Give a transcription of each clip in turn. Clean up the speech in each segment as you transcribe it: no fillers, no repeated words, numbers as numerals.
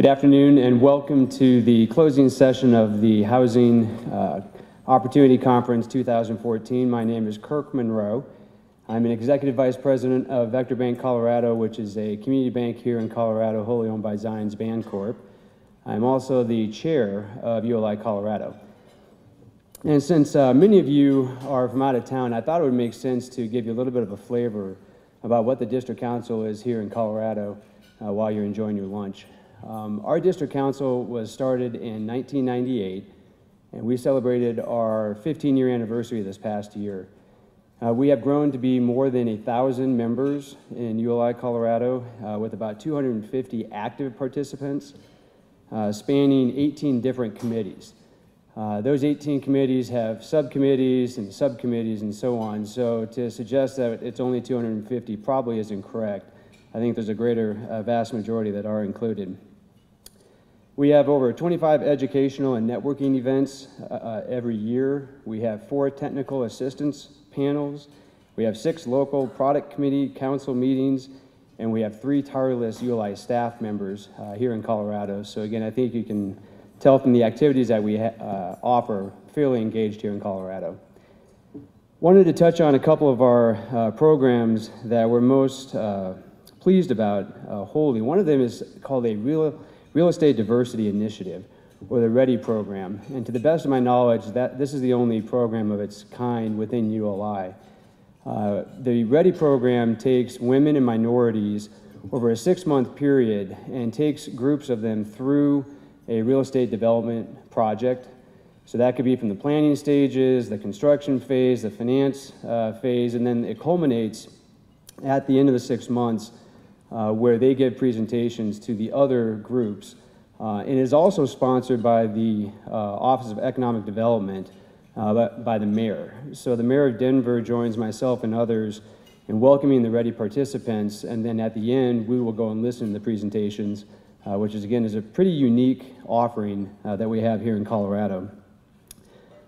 Good afternoon and welcome to the closing session of the Housing Opportunity Conference 2014. My name is Kirk Monroe. I'm an Executive Vice President of Vectra Bank Colorado, which is a community bank here in Colorado, wholly owned by Zions Bancorp. I'm also the Chair of ULI Colorado. And since many of you are from out of town, I thought it would make sense to give you a little bit of a flavor about what the District Council is here in Colorado while you're enjoying your lunch. Our District Council was started in 1998, and we celebrated our 15-year anniversary this past year. We have grown to be more than 1,000 members in ULI Colorado with about 250 active participants spanning 18 different committees. Those 18 committees have subcommittees and subcommittees and so on, so to suggest that it's only 250 probably isn't correct. I think there's a greater vast majority that are included. We have over 25 educational and networking events every year. We have 4 technical assistance panels. We have 6 local product committee council meetings, and we have 3 tireless ULI staff members here in Colorado. So again, I think you can tell from the activities that we offer, fairly engaged here in Colorado. Wanted to touch on a couple of our programs that we're most pleased about wholly. One of them is called a Real Estate Diversity Initiative, or the READY program. And to the best of my knowledge, this is the only program of its kind within ULI. The READY program takes women and minorities over a 6-month period and takes groups of them through a real estate development project. So that could be from the planning stages, the construction phase, the finance phase, and then it culminates at the end of the 6 months where they give presentations to the other groups. It is also sponsored by the Office of Economic Development by the mayor. So the mayor of Denver joins myself and others in welcoming the READY participants, and then at the end we will go and listen to the presentations, which is again is a pretty unique offering that we have here in Colorado.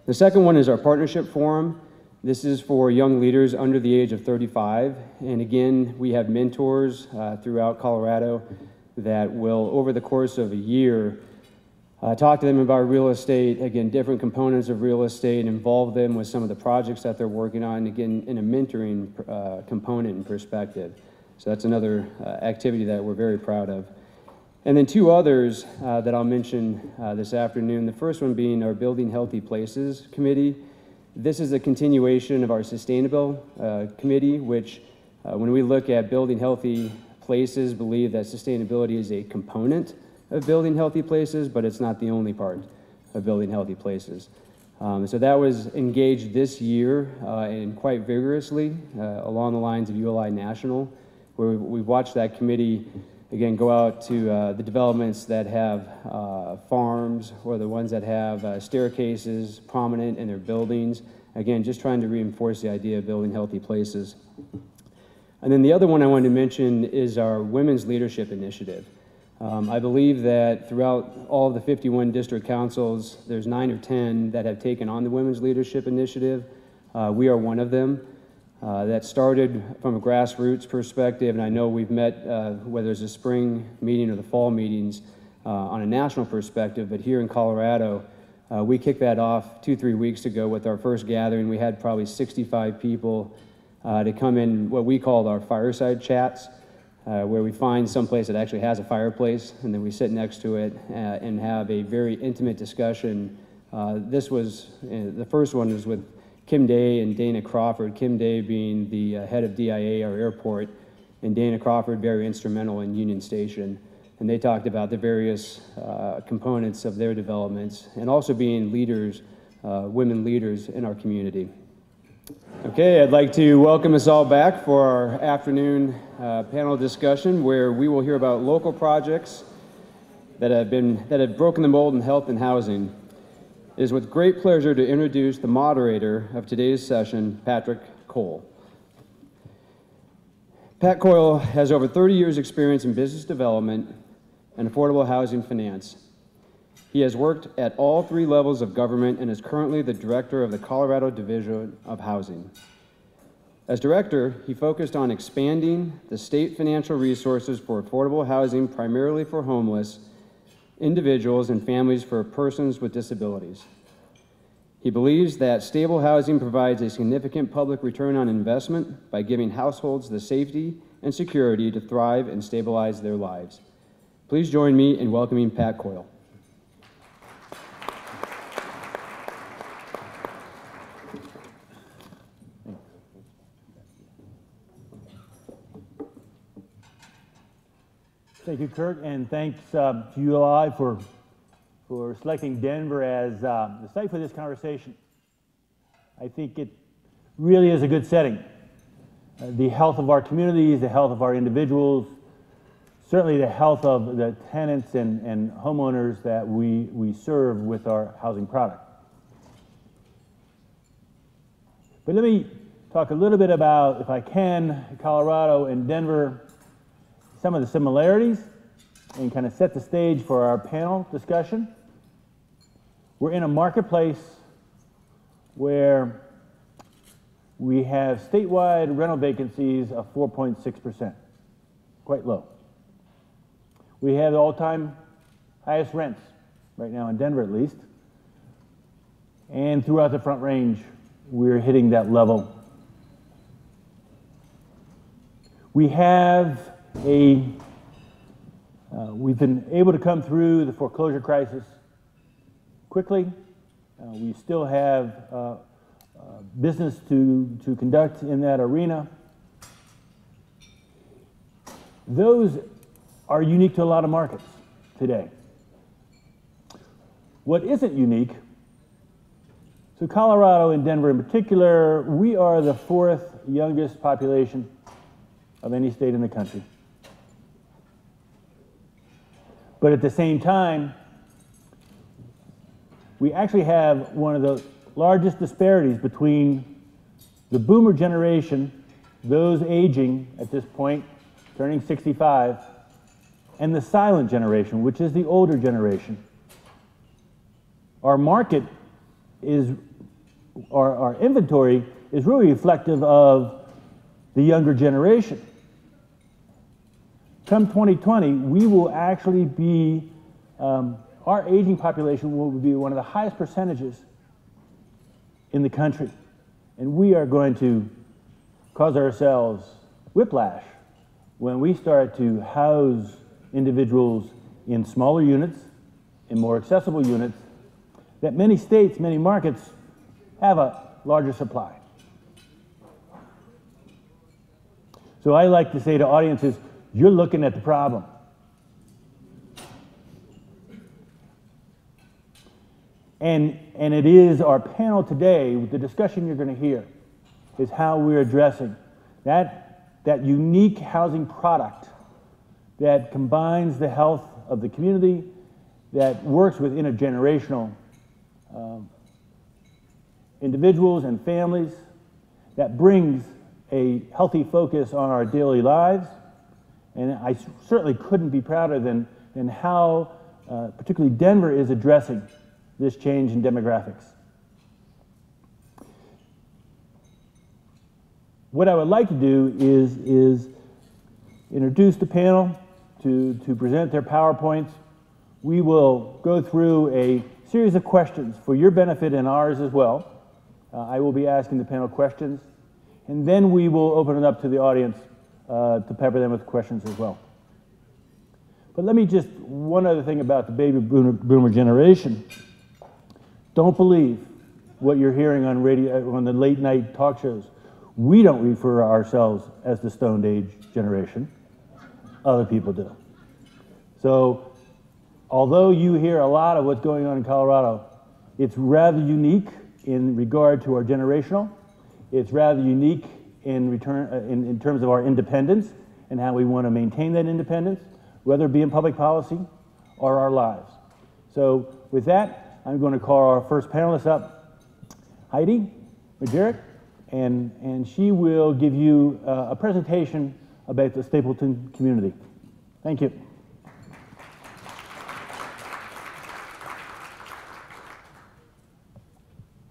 The second one is our partnership forum. This is for young leaders under the age of 35, and again, we have mentors throughout Colorado that will, over the course of a year, talk to them about real estate, again, different components of real estate, involve them with some of the projects that they're working on, again, in a mentoring component and perspective. So that's another activity that we're very proud of. And then 2 others that I'll mention this afternoon, the first one being our Building Healthy Places Committee. This is a continuation of our Sustainable Committee, which when we look at building healthy places, believe that sustainability is a component of building healthy places, but it's not the only part of building healthy places. So that was engaged this year and quite vigorously along the lines of ULI National, where we've watched that committee again go out to the developments that have farms or the ones that have staircases prominent in their buildings. Again, just trying to reinforce the idea of building healthy places. And then the other one I wanted to mention is our Women's Leadership Initiative. I believe that throughout all of the 51 district councils, there's 9 or 10 that have taken on the Women's Leadership Initiative. We are one of them. That started from a grassroots perspective, and I know we've met, whether it's a spring meeting or the fall meetings, on a national perspective, but here in Colorado, we kicked that off 2-3 weeks ago with our first gathering. We had probably 65 people to come in what we called our fireside chats, where we find someplace that actually has a fireplace, and then we sit next to it and have a very intimate discussion. This was, the first one was with Kim Day and Dana Crawford, Kim Day being the head of DIA, our airport, and Dana Crawford very instrumental in Union Station. And they talked about the various components of their developments and also being leaders, women leaders in our community. Okay, I'd like to welcome us all back for our afternoon panel discussion where we will hear about local projects that have broken the mold in health and housing. It is with great pleasure to introduce the moderator of today's session, Patrick Coyle. Pat Coyle has over 30 years experience in business development and affordable housing finance. He has worked at all 3 levels of government and is currently the director of the Colorado Division of Housing. As director, he focused on expanding the state financial resources for affordable housing, primarily for homeless, individuals and families for persons with disabilities. He believes that stable housing provides a significant public return on investment by giving households the safety and security to thrive and stabilize their lives. Please join me in welcoming Pat Coyle. Thank you, Kirk, and thanks to ULI for selecting Denver as the site for this conversation. I think it really is a good setting. The health of our communities, the health of our individuals, certainly the health of the tenants and homeowners that we serve with our housing product. But let me talk a little bit about, if I can, Colorado and Denver, some of the similarities, and kind of set the stage for our panel discussion. We're in a marketplace where we have statewide rental vacancies of 4.6%, quite low. We have the all-time highest rents, right now in Denver at least, and throughout the Front Range, we're hitting that level. We have we've been able to come through the foreclosure crisis quickly. We still have business to conduct in that arena. Those are unique to a lot of markets today. What isn't unique, so Colorado and Denver in particular, we are the 4th youngest population of any state in the country. But at the same time, we actually have one of the largest disparities between the boomer generation, those aging at this point, turning 65, and the silent generation, which is the older generation. Our market is, our inventory is really reflective of the younger generation. Come 2020, we will actually be, our aging population will be one of the highest percentages in the country. And we are going to cause ourselves whiplash when we start to house individuals in smaller units, in more accessible units, that many states, many markets have a larger supply. So I like to say to audiences, you're looking at the problem. And it is our panel today, the discussion you're going to hear, is how we're addressing that unique housing product that combines the health of the community, that works with intergenerational individuals and families, that brings a healthy focus on our daily lives. And I certainly couldn't be prouder than how particularly Denver is addressing this change in demographics. What I would like to do is introduce the panel to present their PowerPoints. We will go through a series of questions for your benefit and ours as well. I will be asking the panel questions, and then we will open it up to the audience to pepper them with questions as well. But let me just, one other thing about the baby boomer generation. Don't believe what you're hearing on radio, on the late night talk shows. We don't refer to ourselves as the Stone Age generation. Other people do. So, although you hear a lot of what's going on in Colorado, it's rather unique in regard to our generational. It's rather unique in terms of our independence and how we want to maintain that independence, whether it be in public policy or our lives. So with that, I'm going to call our first panelist up, Heidi Majerik, and she will give you a presentation about the Stapleton community. Thank you.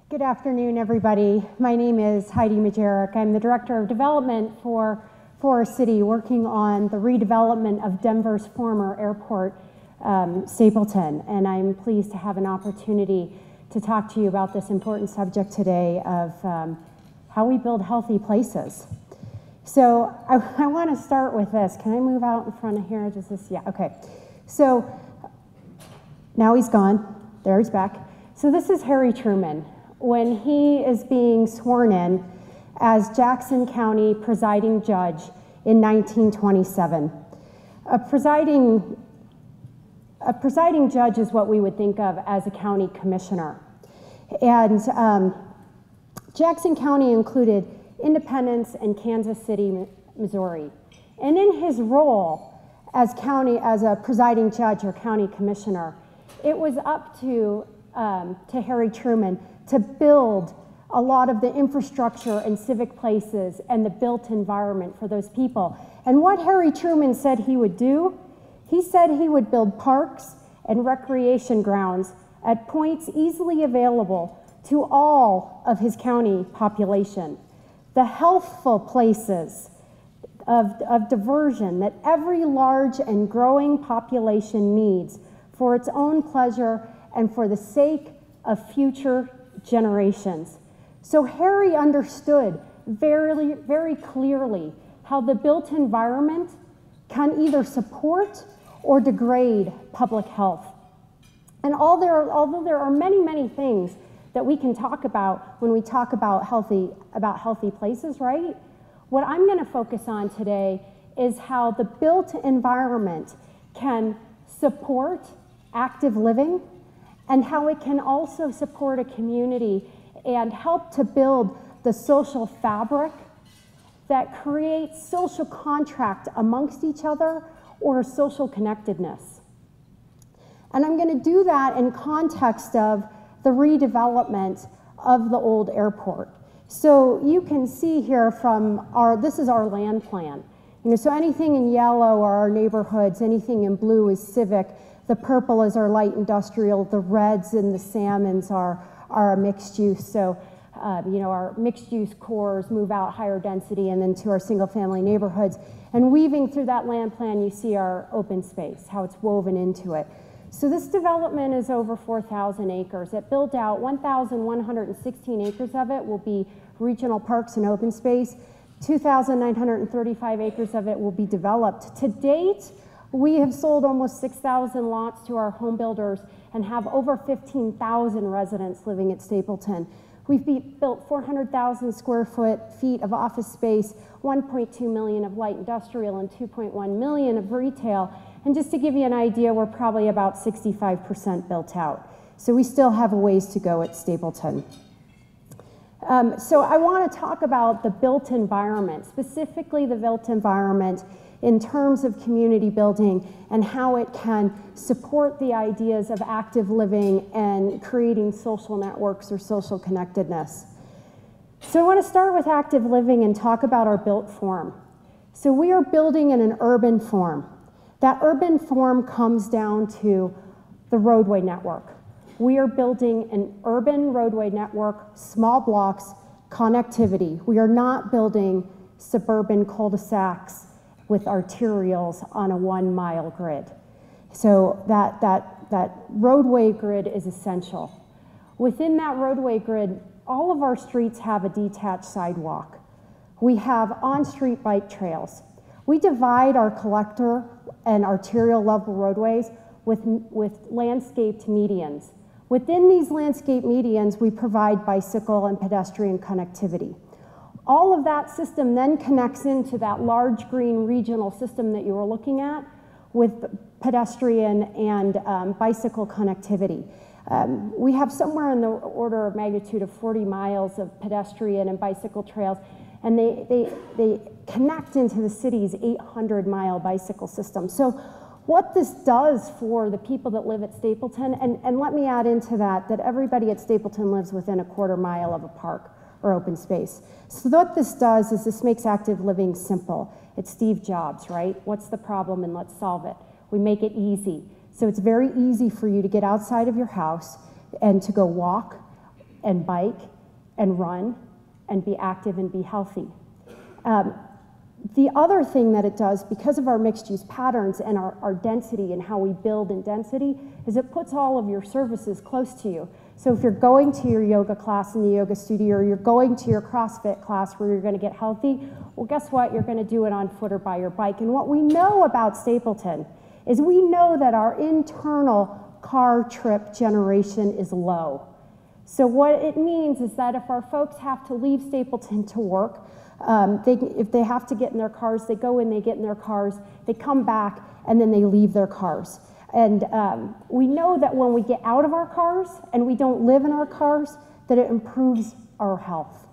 Good afternoon, everybody. My name is Heidi Majerik. I'm the Director of Development for Forest City, working on the redevelopment of Denver's former airport. Stapleton, and I'm pleased to have an opportunity to talk to you about this important subject today of how we build healthy places. So I want to start with this. Can I move out in front of here? Just this, yeah, okay. So now he's gone. There he's back. So this is Harry Truman when he is being sworn in as Jackson County presiding judge in 1927. A presiding judge is what we would think of as a county commissioner. And Jackson County included Independence and Kansas City, Missouri. And in his role as a presiding judge or county commissioner, it was up to Harry Truman to build a lot of the infrastructure and civic places and the built environment for those people. And what Harry Truman said he would do, he said he would build parks and recreation grounds at points easily available to all of his county population. The healthful places of diversion that every large and growing population needs for its own pleasure and for the sake of future generations. So Harry understood very, very clearly how the built environment can either support or degrade public health. And although there are many, many things that we can talk about when we talk about healthy places, right? What I'm going to focus on today is how the built environment can support active living and how it can also support a community and help to build the social fabric that creates social contract amongst each other or social connectedness. And I'm going to do that in context of the redevelopment of the old airport. So you can see here this is our land plan. So anything in yellow are our neighborhoods, anything in blue is civic, the purple is our light industrial, the reds and the salmons are our mixed use. So, our mixed use cores move out higher density and then to our single family neighborhoods. And weaving through that land plan, you see our open space, how it's woven into it. So this development is over 4,000 acres. It built out 1,116 acres of it will be regional parks and open space. 2,935 acres of it will be developed. To date, we have sold almost 6,000 lots to our home builders and have over 15,000 residents living at Stapleton. We've built 400,000 square feet of office space, 1.2 million of light industrial, and 2.1 million of retail. And just to give you an idea, we're probably about 65% built out. So we still have a ways to go at Stapleton. So I want to talk about the built environment, specifically the built environment in terms of community building and how it can support the ideas of active living and creating social networks or social connectedness. So I want to start with active living and talk about our built form. So we are building in an urban form. That urban form comes down to the roadway network. We are building an urban roadway network, small blocks, connectivity. We are not building suburban cul-de-sacs with arterials on a 1 mile grid. So that roadway grid is essential. Within that roadway grid, all of our streets have a detached sidewalk. We have on-street bike trails. We divide our collector and arterial level roadways with landscaped medians. Within these landscape medians, we provide bicycle and pedestrian connectivity. All of that system then connects into that large green regional system that you were looking at with pedestrian and bicycle connectivity. We have somewhere in the order of magnitude of 40 miles of pedestrian and bicycle trails, and they connect into the city's 800-mile bicycle system. So what this does for the people that live at Stapleton, and let me add into that everybody at Stapleton lives within a quarter mile of a park or open space. So what this does is this makes active living simple. It's Steve Jobs, right? What's the problem and let's solve it. We make it easy. So it's very easy for you to get outside of your house and to go walk and bike and run and be active and be healthy. The other thing that it does, because of our mixed-use patterns and our density and how we build in density, is it puts all of your services close to you. So if you're going to your yoga class in the yoga studio, or you're going to your CrossFit class where you're going to get healthy, well, guess what? You're going to do it on foot or by your bike. And what we know about Stapleton is we know that our internal car trip generation is low. So what it means is that if our folks have to leave Stapleton to work, if they have to get in their cars, they go in, they get in their cars, they come back, and then they leave their cars. And we know that when we get out of our cars and we don't live in our cars, that it improves our health.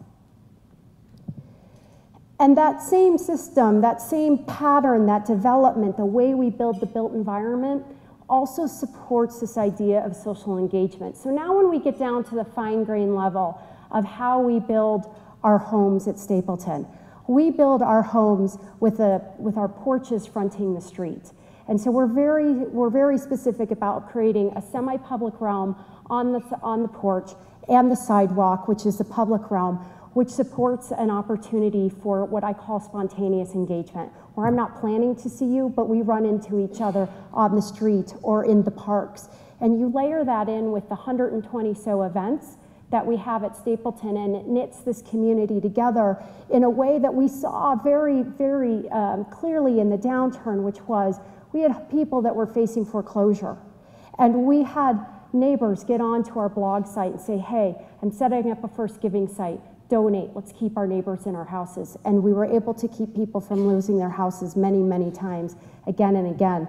And that same system, that same pattern, that development, the way we build the built environment also supports this idea of social engagement. So now when we get down to the fine-grained level of how we build our homes at Stapleton, we build our homes with our porches fronting the street. And so we're very specific about creating a semi-public realm on the porch and the sidewalk, which is the public realm, which supports an opportunity for what I call spontaneous engagement, where I'm not planning to see you, but we run into each other on the street or in the parks. And you layer that in with the 120 so events that we have at Stapleton, and it knits this community together in a way that we saw very, very clearly in the downturn, which was we had people that were facing foreclosure. And we had neighbors get onto our blog site and say, hey, I'm setting up a First Giving site. Donate, let's keep our neighbors in our houses. And we were able to keep people from losing their houses many, many times, again and again.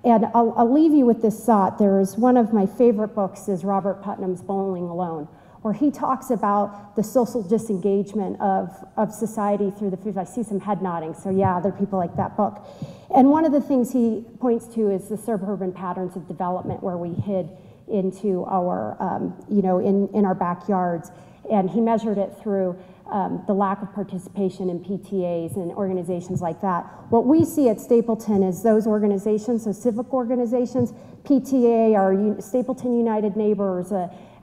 And I'll leave you with this thought. There is one of my favorite books is Robert Putnam's Bowling Alone, where he talks about the social disengagement of society through the food. I see some head nodding, so yeah, there are people like that book. And one of the things he points to is the suburban patterns of development where we hid into our, in our backyards. And he measured it through the lack of participation in PTAs and organizations like that. What we see at Stapleton is those organizations, so civic organizations, PTA, our Stapleton United Neighbors,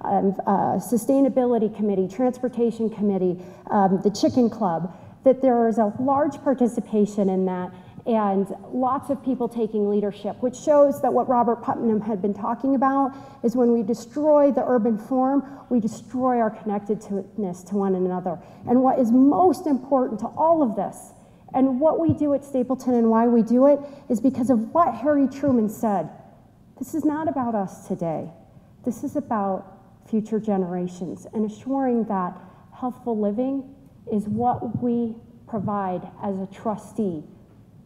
Sustainability Committee, Transportation Committee, the Chicken Club, that there is a large participation in that and lots of people taking leadership, which shows that what Robert Putnam had been talking about is when we destroy the urban form, we destroy our connectedness to one another. And what is most important to all of this, and what we do at Stapleton and why we do it, is because of what Harry Truman said. This is not about us today. This is about future generations and assuring that healthful living is what we provide as a trustee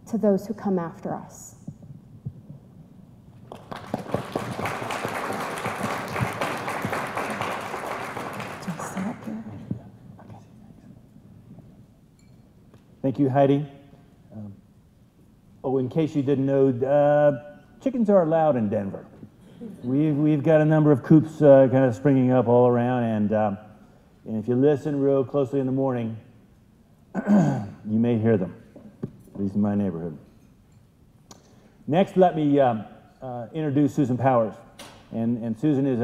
to those who come after us. Thank you, Heidi. In case you didn't know, chickens are allowed in Denver. We've got a number of coops kind of springing up all around, and if you listen real closely in the morning, you may hear them, at least in my neighborhood. Next, let me introduce Susan Powers. And Susan is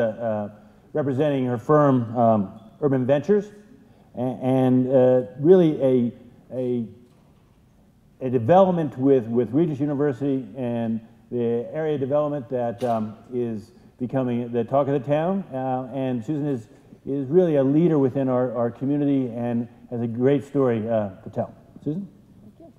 representing her firm, Urban Ventures, and really a development with Regis University and the area development that is becoming the talk of the town. And Susan is really a leader within our community and has a great story to tell. Susan? Thank you.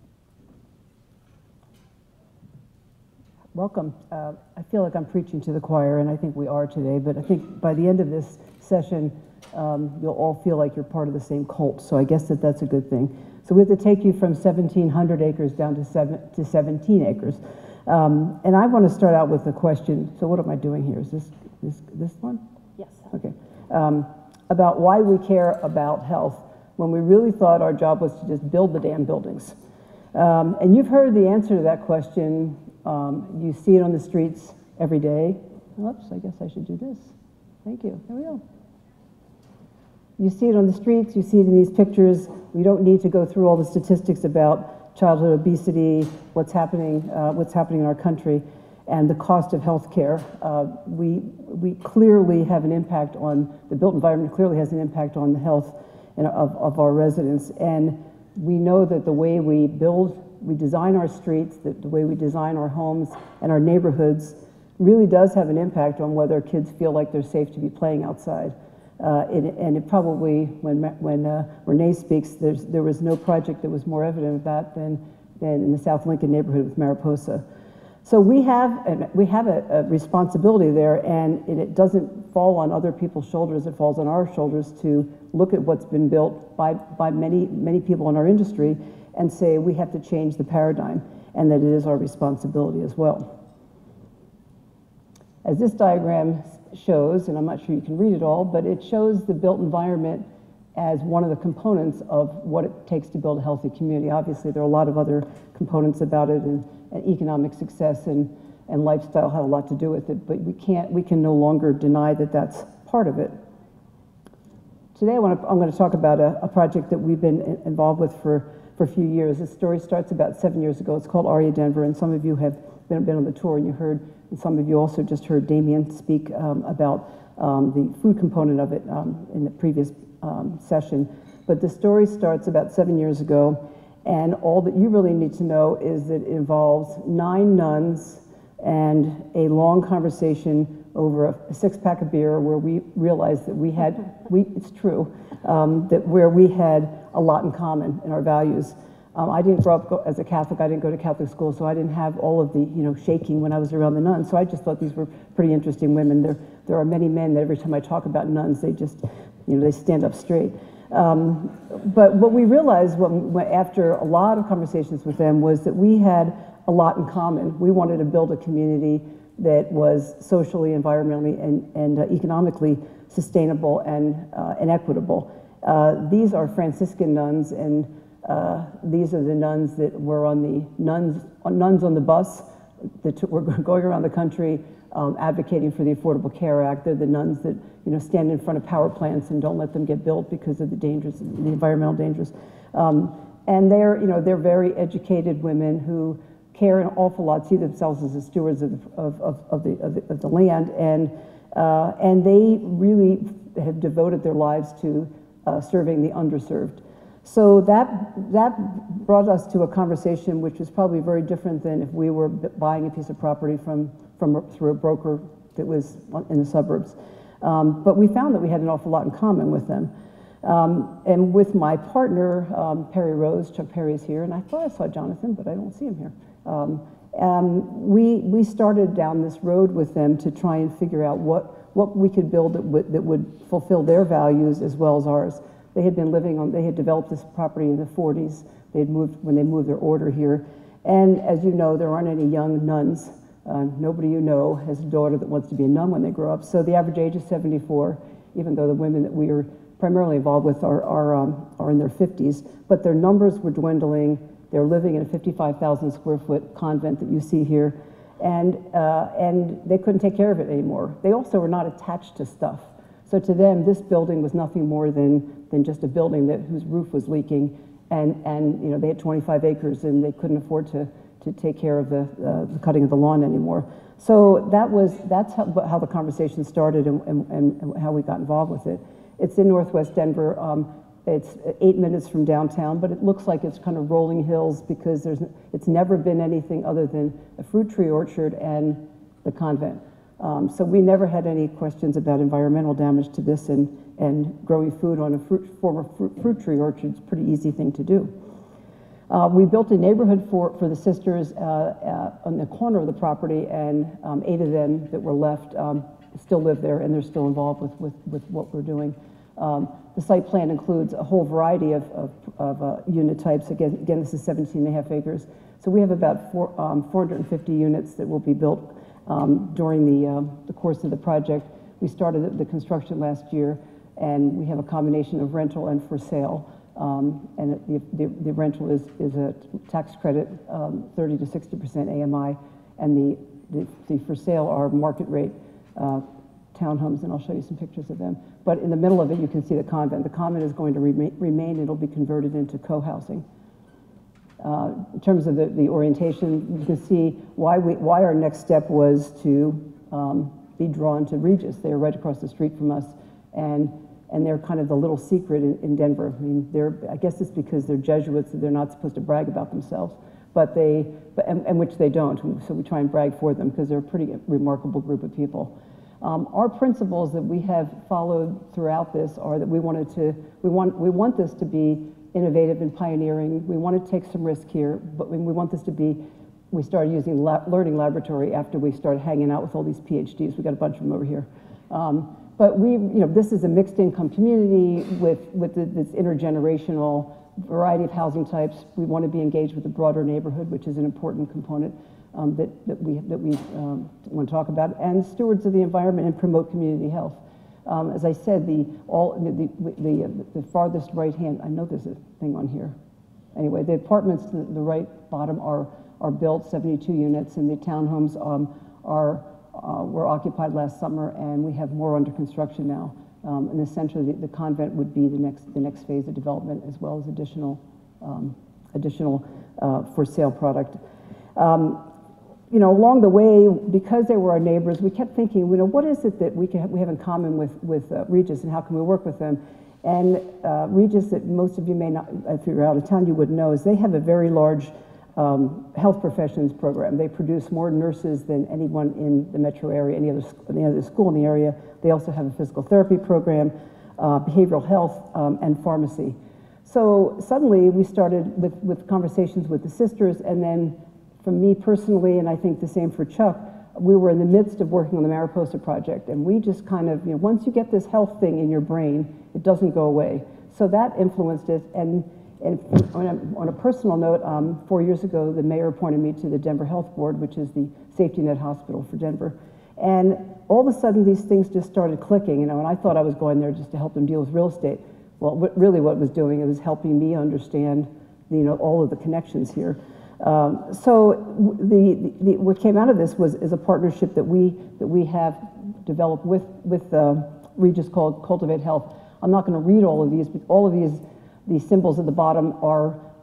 Welcome. I feel like I'm preaching to the choir, and I think we are today, but I think by the end of this session, you'll all feel like you're part of the same cult, so I guess that's a good thing. So we have to take you from 1,700 acres down to 17 acres. And I want to start out with a question. So what am I doing here? Is this one? Yes. Okay. About why we care about health when we really thought our job was to just build the damn buildings. And you've heard the answer to that question. You see it on the streets every day. Oops, I guess I should do this. Thank you. There we go. You see it on the streets, you see it in these pictures. We don't need to go through all the statistics about childhood obesity, what's happening in our country, and the cost of health care. We clearly have an impact on, the built environment clearly has an impact on the health of our residents. And we know that the way we build, we design our streets, the way we design our homes and our neighborhoods really does have an impact on whether kids feel like they're safe to be playing outside. And it probably, when Renee speaks, there was no project that was more evident of that than in the South Lincoln neighborhood with Mariposa. So we have a responsibility there, and it doesn't fall on other people's shoulders, it falls on our shoulders to look at what's been built by many people in our industry and say we have to change the paradigm, and that it is our responsibility as well. As this diagram shows, and I'm not sure you can read it all, but it shows the built environment as one of the components of what it takes to build a healthy community. Obviously, there are a lot of other components about it, and economic success and lifestyle have a lot to do with it, but we can no longer deny that that's part of it. Today, I'm going to talk about a project that we've been involved with for a few years. This story starts about 7 years ago. It's called Aria Denver, and some of you have been on the tour, and you heard, and some of you also just heard Damien speak about the food component of it in the previous session. But the story starts about 7 years ago, and all that you really need to know is that it involves 9 nuns and a long conversation over a 6-pack of beer where we realized that it's true, that where we had a lot in common in our values. I didn't grow up as a Catholic. I didn't go to Catholic school, so I didn't have all of the shaking when I was around the nuns. So I just thought these were pretty interesting women. There are many men that every time I talk about nuns, they just they stand up straight. But what we realized after a lot of conversations with them was that we had a lot in common. We wanted to build a community that was socially, environmentally, and economically sustainable and equitable. These are Franciscan nuns, and these are the nuns that were on the nuns on the bus that were going around the country advocating for the Affordable Care Act. They're the nuns that stand in front of power plants and don't let them get built because of the environmental dangers. And they're very educated women who care an awful lot, see themselves as the stewards of the land, and they really have devoted their lives to serving the underserved. So that brought us to a conversation which was probably very different than if we were buying a piece of property through a broker that was in the suburbs. But we found that we had an awful lot in common with them. And with my partner, Perry Rose, Chuck Perry's here, and I thought I saw Jonathan, but I don't see him here. We started down this road with them to try and figure out what we could build that would fulfill their values as well as ours. They had developed this property in the 40s. When they moved their order here. And as you know, there aren't any young nuns. Nobody you know has a daughter that wants to be a nun when they grow up. So the average age is 74, even though the women that we are primarily involved with are in their 50s. But their numbers were dwindling. They're living in a 55,000 square foot convent that you see here. And they couldn't take care of it anymore. They also were not attached to stuff. So to them, this building was nothing more than just a building whose roof was leaking, and they had 25 acres and they couldn't afford to take care of the cutting of the lawn anymore. So that's how the conversation started and how we got involved with it. It's in Northwest Denver. It's 8 minutes from downtown, but it looks like it's kind of rolling hills because it's never been anything other than a fruit tree orchard and the convent. So we never had any questions about environmental damage to this, and growing food on a former fruit tree orchard is a pretty easy thing to do. We built a neighborhood for the sisters on the corner of the property, and 8 of them that were left still live there, and they're still involved with what we're doing. The site plan includes a whole variety of unit types. Again, this is 17.5 acres. So we have about 450 units that will be built during the course of the project. We started the construction last year, and we have a combination of rental and for sale. And the rental is a tax credit, 30 to 60% AMI, and the for sale are market rate townhomes, and I'll show you some pictures of them. But in the middle of it, you can see the convent. The convent is going to remain. It'll be converted into co-housing. In terms of the orientation, you can see why our next step was to be drawn to Regis. They are right across the street from us, and and they're kind of the little secret in Denver. I mean, I guess it's because they're Jesuits, so they're not supposed to brag about themselves, and which they don't, so we try and brag for them because they're a pretty remarkable group of people. Our principles that we have followed throughout this are that we want this to be innovative and pioneering. We want to take some risk here, but we want this to be, we started using learning laboratory after we started hanging out with all these PhDs. We got a bunch of them over here. But this is a mixed income community with this intergenerational variety of housing types. We want to be engaged with the broader neighborhood, which is an important component that we want to talk about, and stewards of the environment and promote community health. As I said, the farthest right hand, I know there's a thing on here. Anyway, the apartments to the right bottom are built, 72 units, and the townhomes were occupied last summer, and we have more under construction now. And essentially, the convent would be the next phase of development, as well as additional for sale product. Along the way, because they were our neighbors, we kept thinking, what is it that we have in common with Regis, and how can we work with them? And Regis, that most of you may not, if you're out of town, you would know, is they have a very large health professions program. They produce more nurses than anyone in the metro area, any other school in the area. They also have a physical therapy program, behavioral health, and pharmacy. So suddenly we started with conversations with the sisters, and then for me personally, and I think the same for Chuck, we were in the midst of working on the Mariposa project, and we just kind of, once you get this health thing in your brain, it doesn't go away. So that influenced it, and on a personal note, 4 years ago, the mayor appointed me to the Denver Health Board, which is the safety net hospital for Denver. And all of a sudden, these things just started clicking, and I thought I was going there just to help them deal with real estate. Well, really what it was doing, it was helping me understand, all of the connections here. So what came out of this is a partnership that we have developed with Regis called Cultivate Health. I'm not going to read all of these, but all of these symbols at the bottom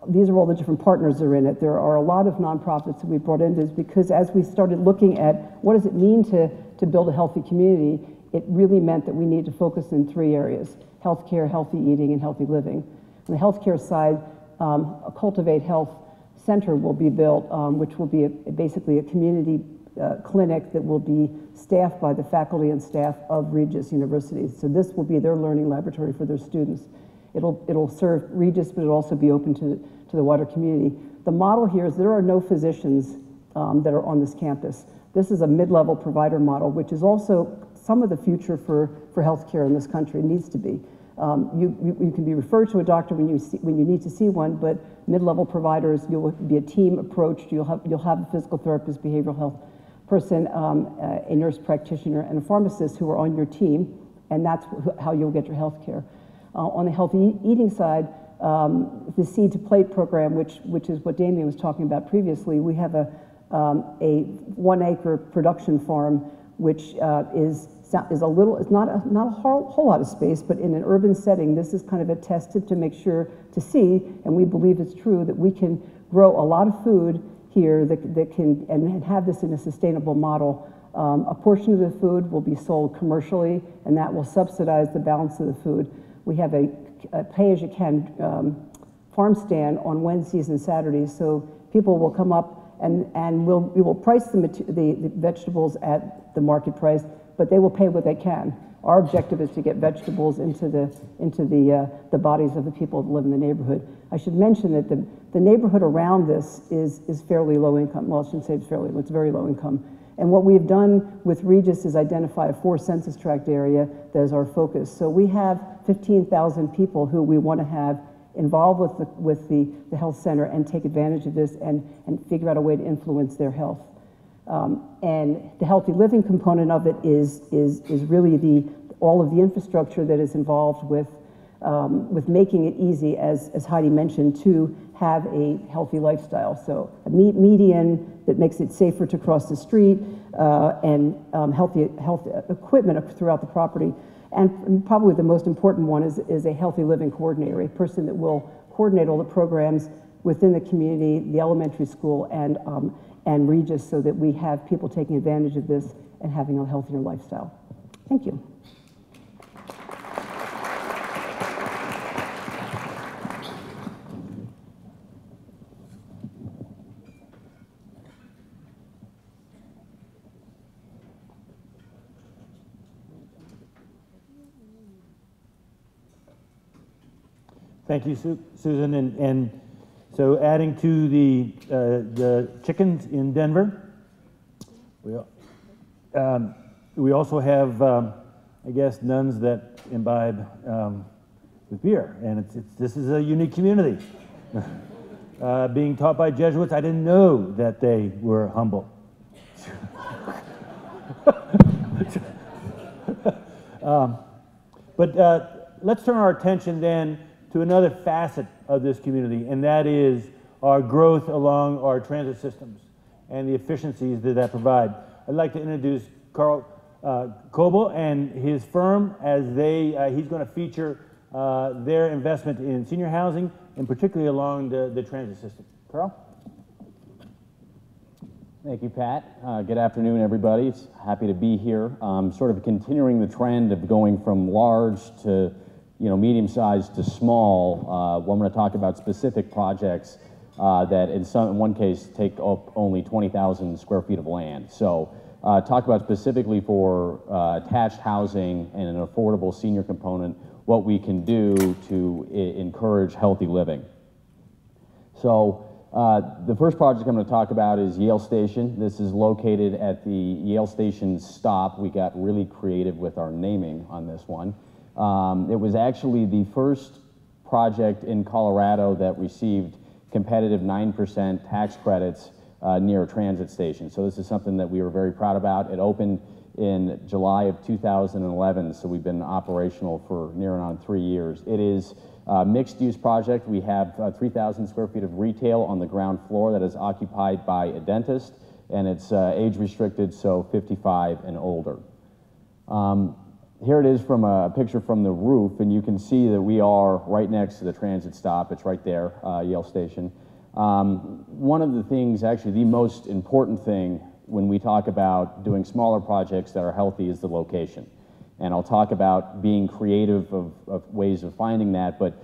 these are all the different partners that are in it. There are a lot of nonprofits that we brought into this because as we started looking at what does it mean to build a healthy community, it really meant that we need to focus in 3 areas: healthcare, healthy eating, and healthy living. On the healthcare side, a Cultivate Health Center will be built, which will be basically a community clinic that will be staffed by the faculty and staff of Regis University. So this will be their learning laboratory for their students. It'll serve Regis, but it'll also be open to the wider community. The model here is there are no physicians that are on this campus. This is a mid-level provider model, which is also some of the future for healthcare in this country. It needs to be. You can be referred to a doctor when you need to see one, but mid-level providers, you'll be a team approach. You'll have a physical therapist, behavioral health person, a nurse practitioner, and a pharmacist who are on your team, and that's how you'll get your health care. On the healthy eating side, the Seed to Plate program, which is what Damien was talking about previously, we have a 1-acre production farm, which is it's not a whole lot of space, but in an urban setting, this is kind of a test to make sure to see, and we believe it's true, that we can grow a lot of food here that can, and have this in a sustainable model. A portion of the food will be sold commercially, and that will subsidize the balance of the food. We have a pay-as-you-can farm stand on Wednesdays and Saturdays, so people will come up and we will price the vegetables at the market price, but they will pay what they can. Our objective is to get vegetables into the bodies of the people that live in the neighborhood. I should mention that the neighborhood around this is fairly low income. Well, I shouldn't say it's very low income. And what we've done with Regis is identify a 4 census tract area that is our focus. So we have 15,000 people who we want to have involved with the health center and take advantage of this and figure out a way to influence their health. And the healthy living component of it is really all of the infrastructure that is involved with making it easy, as Heidi mentioned, to have a healthy lifestyle. So a median that makes it safer to cross the street, and healthy equipment throughout the property. And probably the most important one is a healthy living coordinator, a person that will coordinate all the programs within the community, the elementary school, and Regis, so that we have people taking advantage of this and having a healthier lifestyle. Thank you. Thank you, Susan. And so adding to the chickens in Denver, we also have, I guess, nuns that imbibe with beer. And this is a unique community. Being taught by Jesuits, I didn't know that they were humble. But let's turn our attention then to another facet of this community, and that is our growth along our transit systems and the efficiencies that that provide. I'd like to introduce Koelbel and his firm as he's going to feature their investment in senior housing, and particularly along the transit system. Carl? Thank you, Pat. Good afternoon, everybody. It's happy to be here. Sort of continuing the trend of going from large to medium-sized to small. I'm going to talk about specific projects that in one case take up only 20,000 square feet of land. So talk about specifically for attached housing and an affordable senior component, what we can do to encourage healthy living. So the first project I'm going to talk about is Yale Station. This is located at the Yale Station stop. We got really creative with our naming on this one. It was actually the first project in Colorado that received competitive 9% tax credits near a transit station. So this is something that we were very proud about. It opened in July of 2011, so we've been operational for near on 3 years. It is a mixed-use project. We have 3,000 square feet of retail on the ground floor that is occupied by a dentist, and it's age-restricted, so 55 and older. Here it is from a picture from the roof, and you can see that we are right next to the transit stop. It's right there, Yale Station. One of the things, actually the most important thing when we talk about doing smaller projects that are healthy is the location. And I'll talk about being creative of ways of finding that, but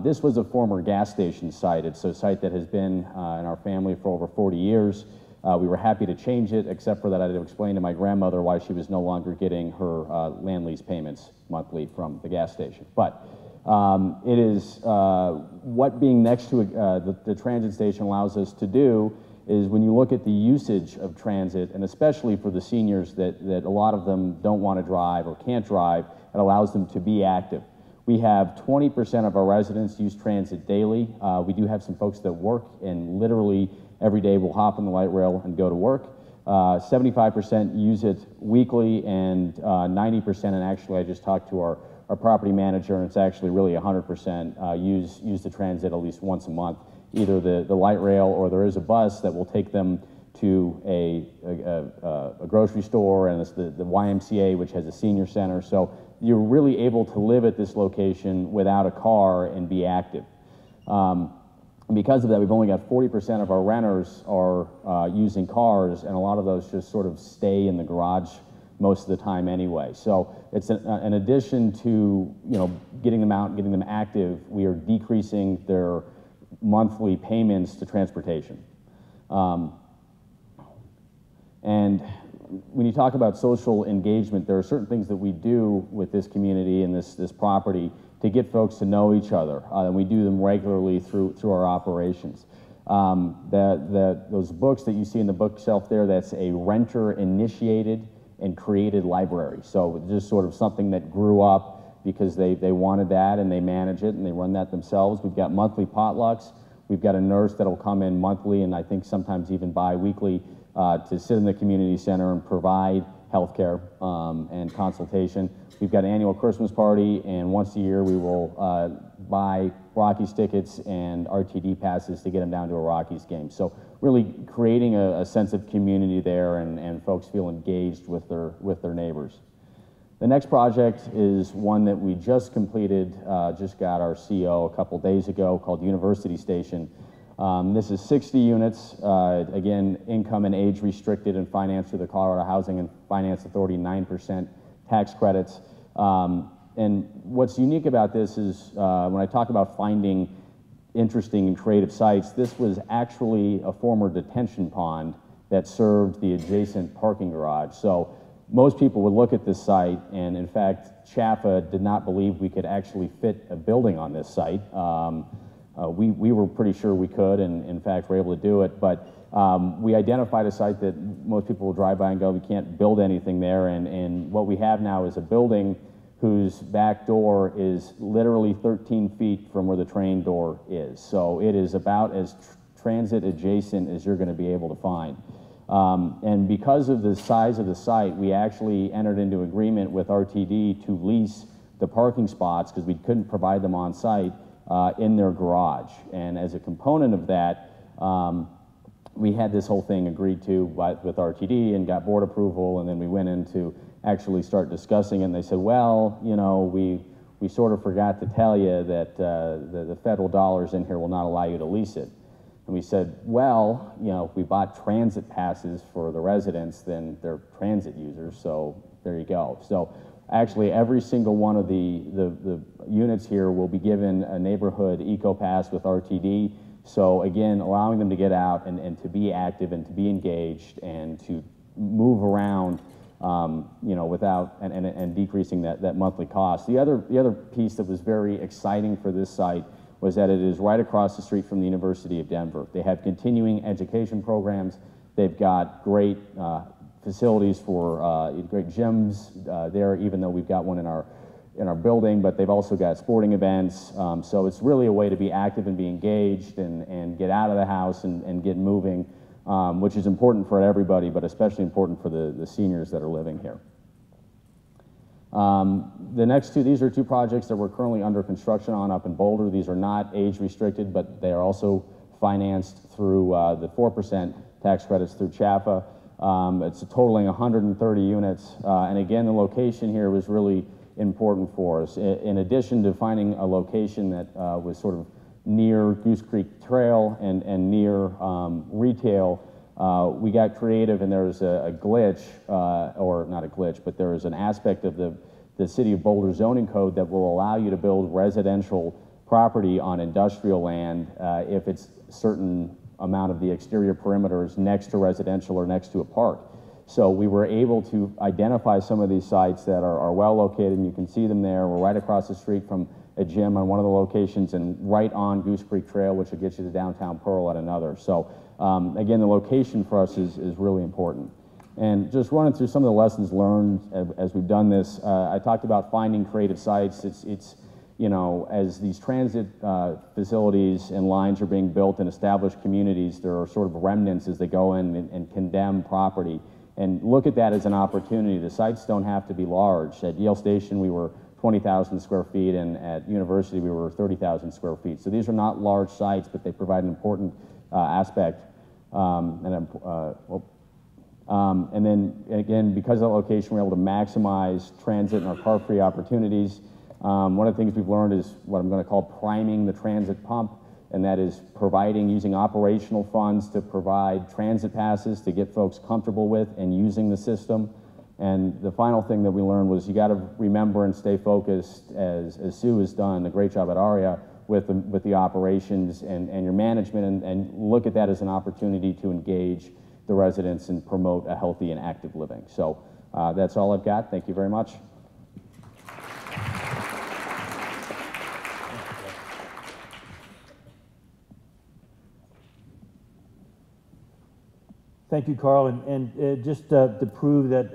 this was a former gas station site. It's a site that has been in our family for over 40 years. We were happy to change it, except for that I had to explain to my grandmother why she was no longer getting her land lease payments monthly from the gas station. But it is what being next to the transit station allows us to do is when you look at the usage of transit, and especially for the seniors that a lot of them don't want to drive or can't drive, it allows them to be active. We have 20% of our residents use transit daily. We do have some folks that work and literally every day will hop on the light rail and go to work. 75% use it weekly, and 90%, and actually I just talked to our property manager, and it's actually really 100% use the transit at least once a month, either the light rail or there is a bus that will take them to a grocery store, and it's the YMCA, which has a senior center. So you're really able to live at this location without a car and be active. Because of that, we've only got 40% of our renters are using cars, and a lot of those just sort of stay in the garage most of the time anyway. So it's an addition to getting them out and getting them active, we are decreasing their monthly payments to transportation. And when you talk about social engagement, there are certain things that we do with this community and this property to get folks to know each other. And we do them regularly through our operations. Those books that you see in the bookshelf there, that's a renter-initiated and created library. So just sort of something that grew up because they wanted that, and they manage it and they run that themselves. We've got monthly potlucks. We've got a nurse that'll come in monthly, and I think sometimes even bi-weekly, to sit in the community center and provide health care and consultation. We've got an annual Christmas party, and once a year we will buy Rockies tickets and RTD passes to get them down to a Rockies game. So really creating a sense of community there, and folks feel engaged with their neighbors. The next project is one that we just completed, just got our CO a couple days ago, called University Station. This is 60 units, again, income and age restricted and financed through the Colorado Housing and Finance Authority, 9% tax credits. And what's unique about this is when I talk about finding interesting and creative sites, this was actually a former detention pond that served the adjacent parking garage. So most people would look at this site, and in fact, CHAFA did not believe we could actually fit a building on this site. We were pretty sure we could, and in fact, were able to do it, but we identified a site that most people will drive by and go, we can't build anything there, and what we have now is a building whose back door is literally 13 feet from where the train door is. So it is about as transit adjacent as you're going to be able to find. And because of the size of the site, we actually entered into agreement with RTD to lease the parking spots, because we couldn't provide them on site, in their garage. And as a component of that, we had this whole thing agreed to with RTD and got board approval, and then we went in to actually start discussing it, and they said, well, you know, we sort of forgot to tell you that the federal dollars in here will not allow you to lease it. And we said, well, you know, if we bought transit passes for the residents, then they're transit users, so there you go. So actually every single one of the units here will be given a neighborhood eco pass with RTD. So again, allowing them to get out and to be active and to be engaged and to move around, you know, without, and decreasing that monthly cost. The other piece that was very exciting for this site was that it is right across the street from the University of Denver. They have continuing education programs. They've got great facilities for great gyms there, even though we've got one in our building, but they've also got sporting events. So it's really a way to be active and be engaged and get out of the house and get moving, which is important for everybody, but especially important for the seniors that are living here. The next two, these are two projects that we're currently under construction on up in Boulder. These are not age restricted, but they are also financed through the 4% tax credits through CHAFA. It's totaling 130 units. And again, the location here was really important for us. In addition to finding a location that was sort of near Goose Creek Trail and near retail, we got creative, and there was a glitch, or not a glitch, but there is an aspect of the City of Boulder zoning code that will allow you to build residential property on industrial land if it's a certain amount of the exterior perimeters next to residential or next to a park. So we were able to identify some of these sites that are well located, and you can see them there. We're right across the street from a gym on one of the locations, and right on Goose Creek Trail, which will get you to downtown Pearl at another. So again, the location for us is really important. And just running through some of the lessons learned as we've done this, I talked about finding creative sites. It's you know, as these transit facilities and lines are being built in established communities, there are sort of remnants as they go in and condemn property. And look at that as an opportunity. The sites don't have to be large. At Yale Station, we were 20,000 square feet, and at University, we were 30,000 square feet. So these are not large sites, but they provide an important aspect. And then again, because of that location, we're able to maximize transit and our car-free opportunities. One of the things we've learned is what I'm going to call priming the transit pump, and that is using operational funds to provide transit passes to get folks comfortable with and using the system. And the final thing that we learned was you got to remember and stay focused, as Sue has done a great job at Aria with the operations and your management, and look at that as an opportunity to engage the residents and promote a healthy and active living. So that's all I've got. Thank you very much. Thank you, Carl. And just to prove that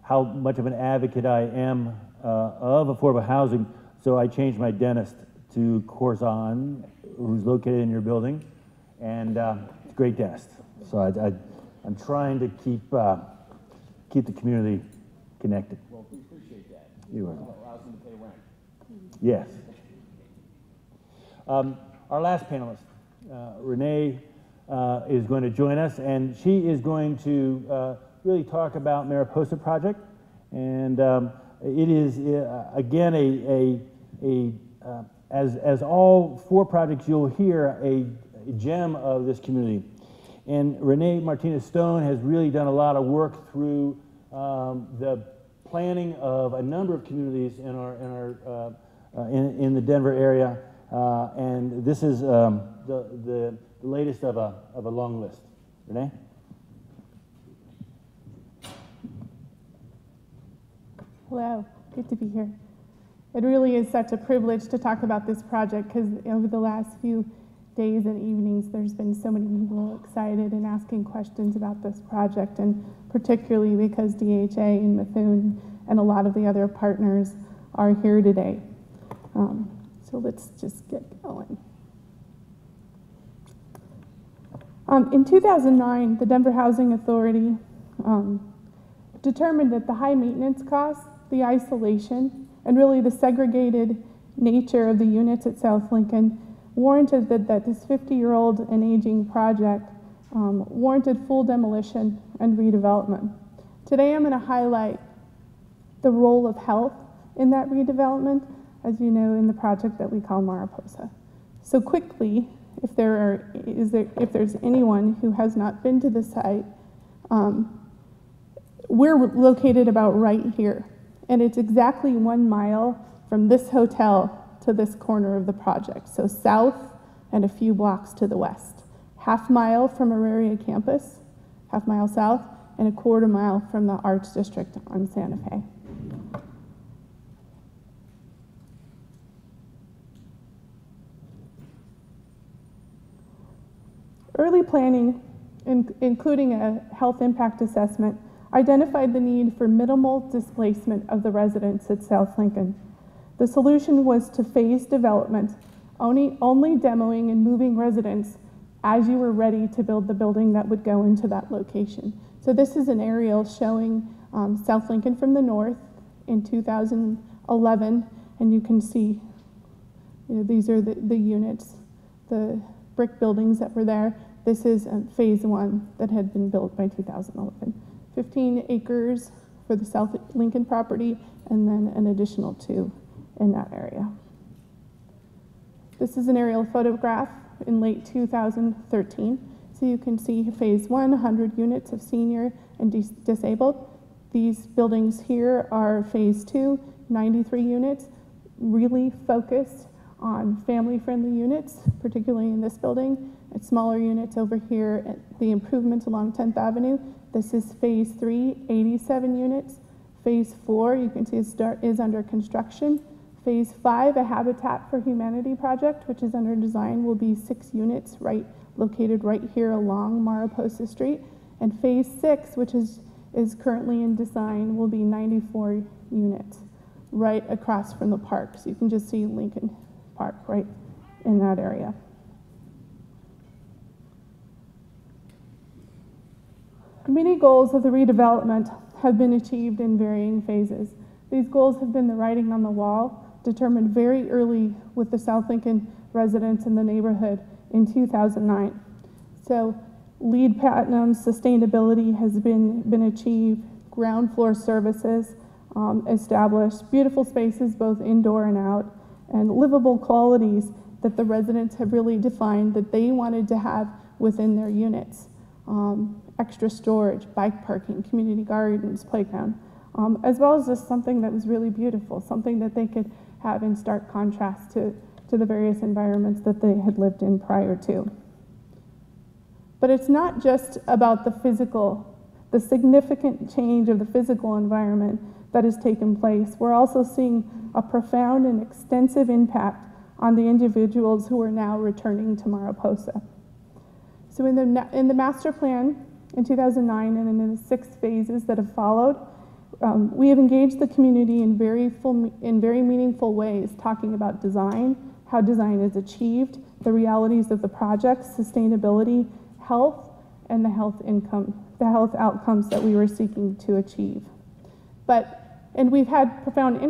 how much of an advocate I am of affordable housing, so I changed my dentist to Corzon, who's located in your building, and it's a great dentist. So I'm trying to keep the community connected. Well, we appreciate that. You are. Allows them to pay rent. Yes. Our last panelist, Renee, is going to join us, and she is going to really talk about Mariposa Project. And it is, again, as all four projects you'll hear, a gem of this community. And Renee Martinez-Stone has really done a lot of work through the planning of a number of communities in the Denver area, and this is the latest of a long list. Renee? Hello, good to be here. It really is such a privilege to talk about this project because over the last few days and evenings, there's been so many people excited and asking questions about this project, and particularly because DHA and Methuen and a lot of the other partners are here today. So let's just get going. In 2009, the Denver Housing Authority determined that the high maintenance costs, the isolation, and really the segregated nature of the units at South Lincoln warranted that this 50-year-old and aging project warranted full demolition and redevelopment. Today I'm going to highlight the role of health in that redevelopment, as you know, in the project that we call Mariposa. So quickly, if there's anyone who has not been to the site, we're located about right here, and it's exactly 1 mile from this hotel to this corner of the project, so south and a few blocks to the west. Half mile from Aria campus, half mile south, and a quarter mile from the Arts District on Santa Fe. Early planning, including a health impact assessment, identified the need for minimal displacement of the residents at South Lincoln. The solution was to phase development, only demoing and moving residents as you were ready to build the building that would go into that location. So this is an aerial showing South Lincoln from the north in 2011, and you can see, these are the units, the brick buildings that were there. This is phase 1 that had been built by 2011. 15 acres for the South Lincoln property, and then an additional 2 in that area. This is an aerial photograph in late 2013. So you can see phase 1, 100 units of senior and disabled. These buildings here are phase 2, 93 units, really focused on family-friendly units, particularly in this building, and smaller units over here at the improvements along 10th Avenue. This is phase 3, 87 units. Phase 4, you can see is under construction. Phase 5, a Habitat for Humanity project, which is under design, will be 6 units located right here along Mariposa Street. And phase 6, which is currently in design, will be 94 units right across from the park. So you can just see Lincoln Park right in that area. Many goals of the redevelopment have been achieved in varying phases. These goals have been the writing on the wall, determined very early with the South Lincoln residents in the neighborhood in 2009. So LEED Platinum sustainability has been achieved, ground floor services established, beautiful spaces both indoor and out, and livable qualities that the residents have really defined that they wanted to have within their units. Extra storage, bike parking, community gardens, playground, as well as just something that was really beautiful, something that they could have in stark contrast to the various environments that they had lived in prior to. But it's not just about the significant change of the physical environment that has taken place. We're also seeing a profound and extensive impact on the individuals who are now returning to Mariposa. So in the master plan in 2009 and in the 6 phases that have followed, we have engaged the community in very meaningful ways, talking about design, how design is achieved, the realities of the project, sustainability, health, and the health outcomes that we were seeking to achieve. And we've had profound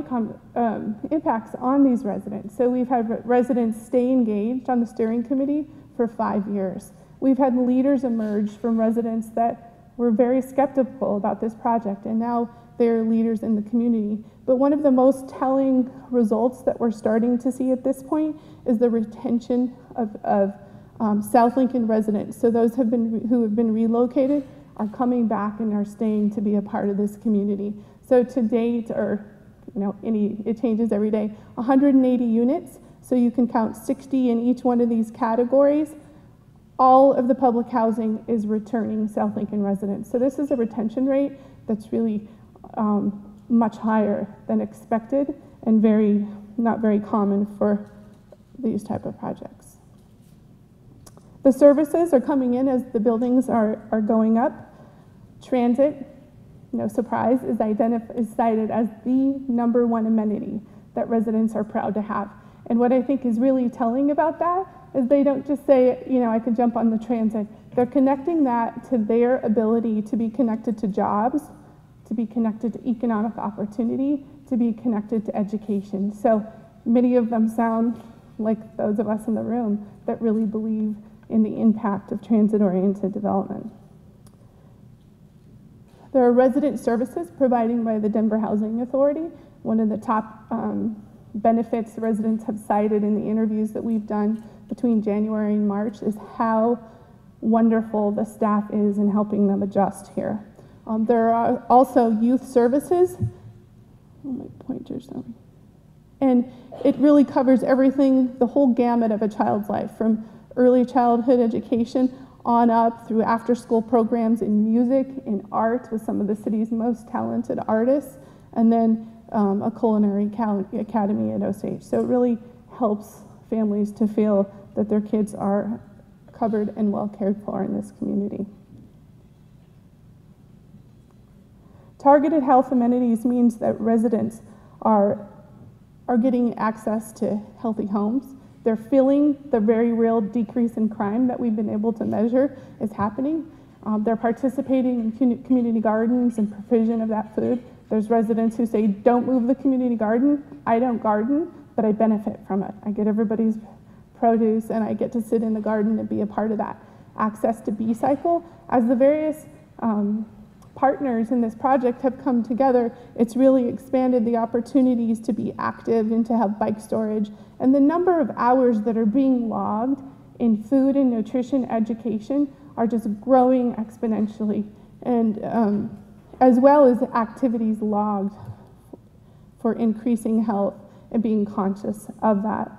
impacts on these residents. So we've had residents stay engaged on the steering committee for 5 years. We've had leaders emerge from residents that were very skeptical about this project, and now they're leaders in the community. But one of the most telling results that we're starting to see at this point is the retention of South Lincoln residents. So those who have been relocated are coming back and are staying to be a part of this community. So to date, it changes every day, 180 units. So you can count 60 in each one of these categories. All of the public housing is returning South Lincoln residents. So this is a retention rate that's really much higher than expected and not very common for these type of projects. The services are coming in as the buildings are going up. Transit, no surprise, is cited as the #1 amenity that residents are proud to have. And what I think is really telling about that is they don't just say, I can jump on the transit. They're connecting that to their ability to be connected to jobs, to be connected to economic opportunity, to be connected to education. So many of them sound like those of us in the room that really believe in the impact of transit-oriented development. There are resident services provided by the Denver Housing Authority. One of the top benefits residents have cited in the interviews that we've done between January and March is how wonderful the staff is in helping them adjust here. There are also youth services. Oh, my pointer's sorry. And it really covers everything, the whole gamut of a child's life, from early childhood education on up through after-school programs in music, in art with some of the city's most talented artists, and then a culinary academy at Osage. So it really helps families to feel that their kids are covered and well cared for in this community. Targeted health amenities means that residents are getting access to healthy homes. They're feeling the very real decrease in crime that we've been able to measure is happening. They're participating in community gardens and provision of that food. There's residents who say, don't move the community garden. I don't garden, but I benefit from it. I get everybody's produce and I get to sit in the garden and be a part of that. Access to B-Cycle. As the various partners in this project have come together, it's really expanded the opportunities to be active and to have bike storage. And the number of hours that are being logged in food and nutrition education are just growing exponentially, and as well as activities logged for increasing health and being conscious of that.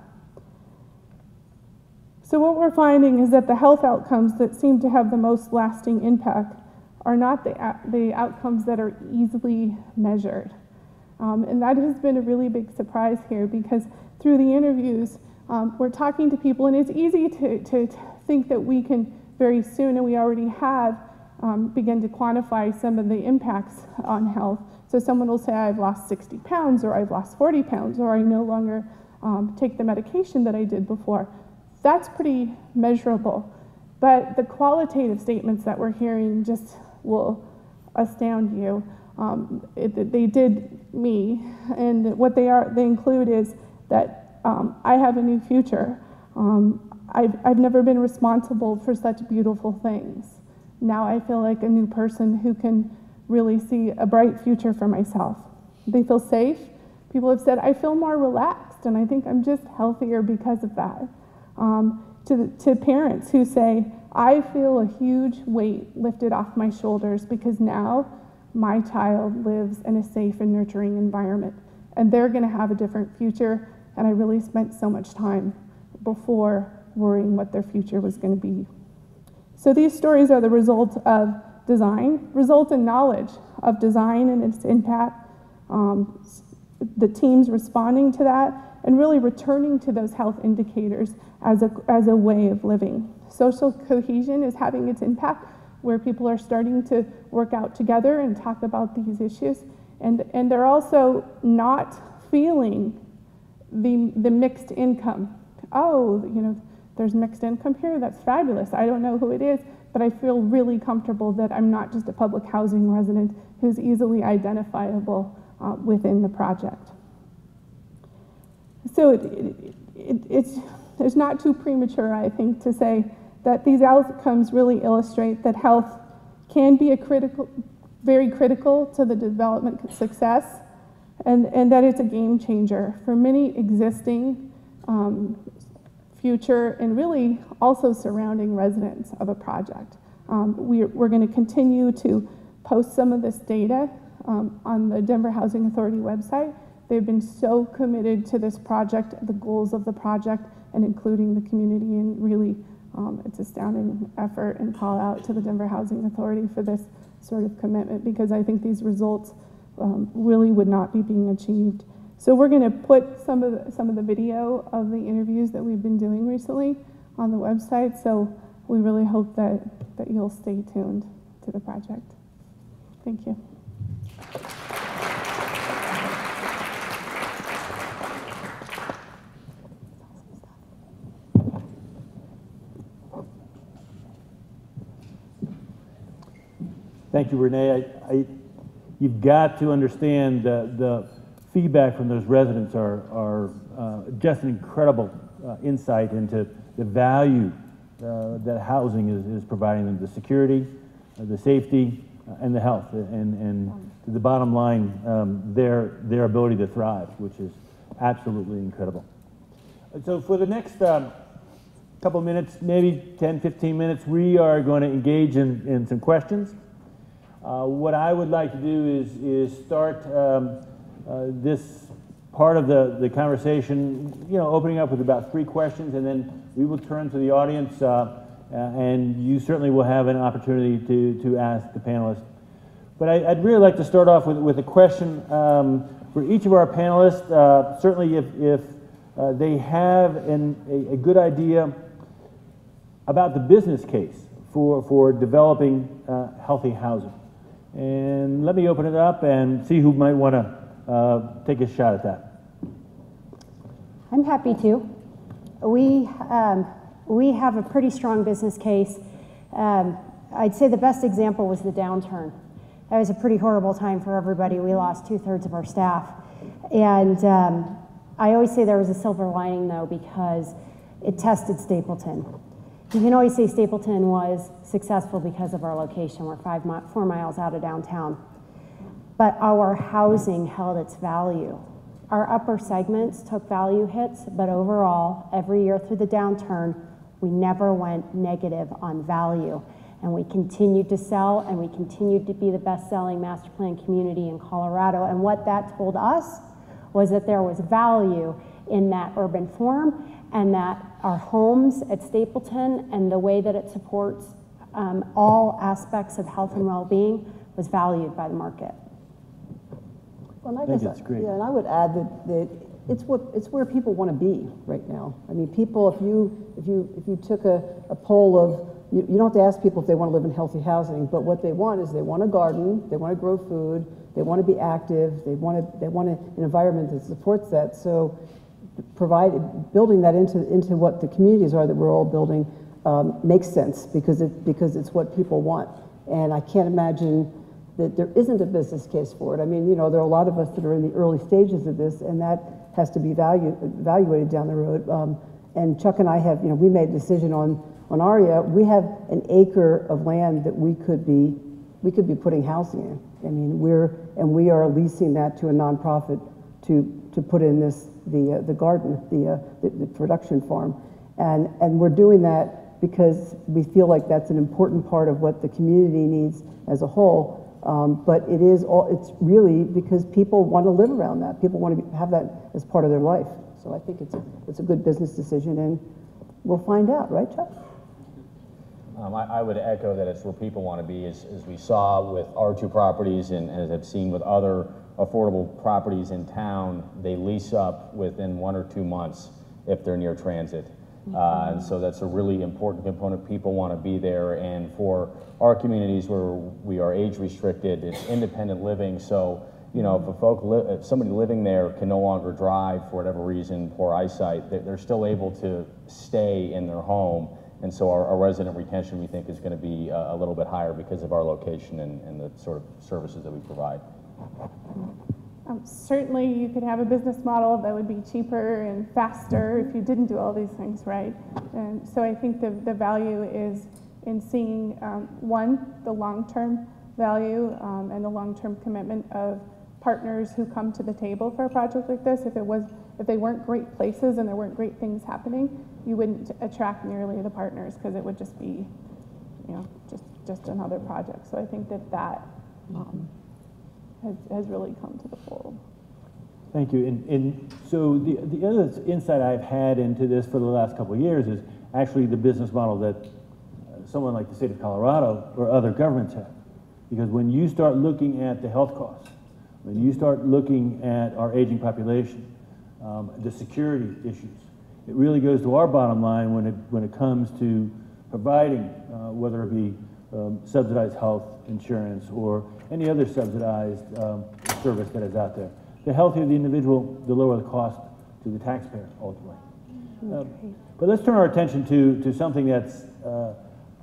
So what we're finding is that the health outcomes that seem to have the most lasting impact are not the outcomes that are easily measured. And that has been a really big surprise here, because through the interviews, we're talking to people, and it's easy to think that we can very soon, and we already have, begin to quantify some of the impacts on health. So someone will say, I've lost 60 pounds, or I've lost 40 pounds, or I no longer take the medication that I did before. That's pretty measurable. But the qualitative statements that we're hearing just will astound you. They did me, and what they include is that I have a new future. I've never been responsible for such beautiful things. Now I feel like a new person who can really see a bright future for myself. They feel safe. People have said, I feel more relaxed, and I think I'm just healthier because of that. To parents who say, I feel a huge weight lifted off my shoulders because now my child lives in a safe and nurturing environment, and they're going to have a different future, and I really spent so much time before worrying what their future was going to be. So these stories are the result of design, result in knowledge of design and its impact, the teams responding to that, and really returning to those health indicators as a way of living. Social cohesion is having its impact, where people are starting to work out together and talk about these issues, and they're also not feeling the mixed income. Oh, there's mixed income here, that's fabulous. I don't know who it is, but I feel really comfortable that I'm not just a public housing resident who's easily identifiable within the project. So it's not too premature, I think, to say that these outcomes really illustrate that health can be very critical to the development success, and that it's a game changer for many existing, future, and really also surrounding residents of a project. We're going to continue to post some of this data on the Denver Housing Authority website. They've been so committed to this project, the goals of the project, and including the community, and really it's astounding effort and call out to the Denver Housing Authority for this sort of commitment, because I think these results really would not be being achieved. So we're going to put some of the video of the interviews that we've been doing recently on the website. So we really hope that you'll stay tuned to the project. Thank you. Thank you, Renee. You've got to understand the feedback from those residents are just an incredible insight into the value that housing is providing them, the security, the safety, and the health, and the bottom line, their ability to thrive, which is absolutely incredible. So for the next couple of minutes, maybe 10, 15 minutes, we are going to engage in some questions. What I would like to do is start this part of the conversation, opening up with about 3 questions, and then we will turn to the audience, and you certainly will have an opportunity to ask the panelists. But I'd really like to start off with a question for each of our panelists, certainly if they have a good idea about the business case for developing healthy housing. And let me open it up and see who might want to take a shot at that. I'm happy to. We have a pretty strong business case. I'd say the best example was the downturn. That was a pretty horrible time for everybody. We lost 2/3 of our staff. And I always say there was a silver lining, though, because it tested Stapleton. You can always say Stapleton was successful because of our location. We're 4 miles out of downtown. But our housing held its value. Our upper segments took value hits, but overall, every year through the downturn, we never went negative on value. And we continued to sell, and we continued to be the best-selling master plan community in Colorado. And what that told us was that there was value in that urban form, and that our homes at Stapleton and the way that it supports all aspects of health and well-being was valued by the market. Well, I think that's great. Yeah, and I would add that it's where people want to be right now. I mean, people, if you took a poll of, you don't have to ask people if they want to live in healthy housing, but what they want is they want a garden, they want to grow food, they want to be active, they want an environment that supports that. So building that into what the communities are that we're all building makes sense because it's what people want. And I can't imagine that there isn't a business case for it. I mean, there are a lot of us that are in the early stages of this, and that has to be evaluated down the road. And Chuck and I have, we made a decision on Aria. We have an acre of land that we could be putting housing in. I mean, we are leasing that to a nonprofit to put in the garden, the production farm, and we're doing that because we feel like that's an important part of what the community needs as a whole. But it's really because people want to live around that. People want to have that as part of their life. So I think it's a good business decision, and we'll find out, right, Chuck? I would echo that it's where people want to be, as we saw with our 2 properties, and as I've seen with other affordable properties in town, they lease up within 1 or 2 months if they're near transit. And so that's a really important component. People want to be there, and for our communities where we are age restricted, it's independent living. So, if somebody living there can no longer drive for whatever reason, poor eyesight, they're still able to stay in their home. And so our resident retention, we think, is going to be a little bit higher because of our location and the sort of services that we provide. Certainly, you could have a business model that would be cheaper and faster if you didn't do all these things right. And so I think the value is in seeing, one, the long-term value and the long-term commitment of partners who come to the table for a project like this. If they weren't great places and there weren't great things happening, you wouldn't attract nearly the partners because it would just be, just another project. So I think that has really come to the fold. Thank you. And so the other insight I've had into this for the last couple of years is actually the business model that someone like the state of Colorado or other governments have. Because when you start looking at the health costs when you start looking at our aging population, the security issues, it really goes to our bottom line when it comes to providing, whether it be subsidized health insurance or any other subsidized service that is out there. The healthier the individual, the lower the cost to the taxpayer, ultimately. But let's turn our attention to something that's,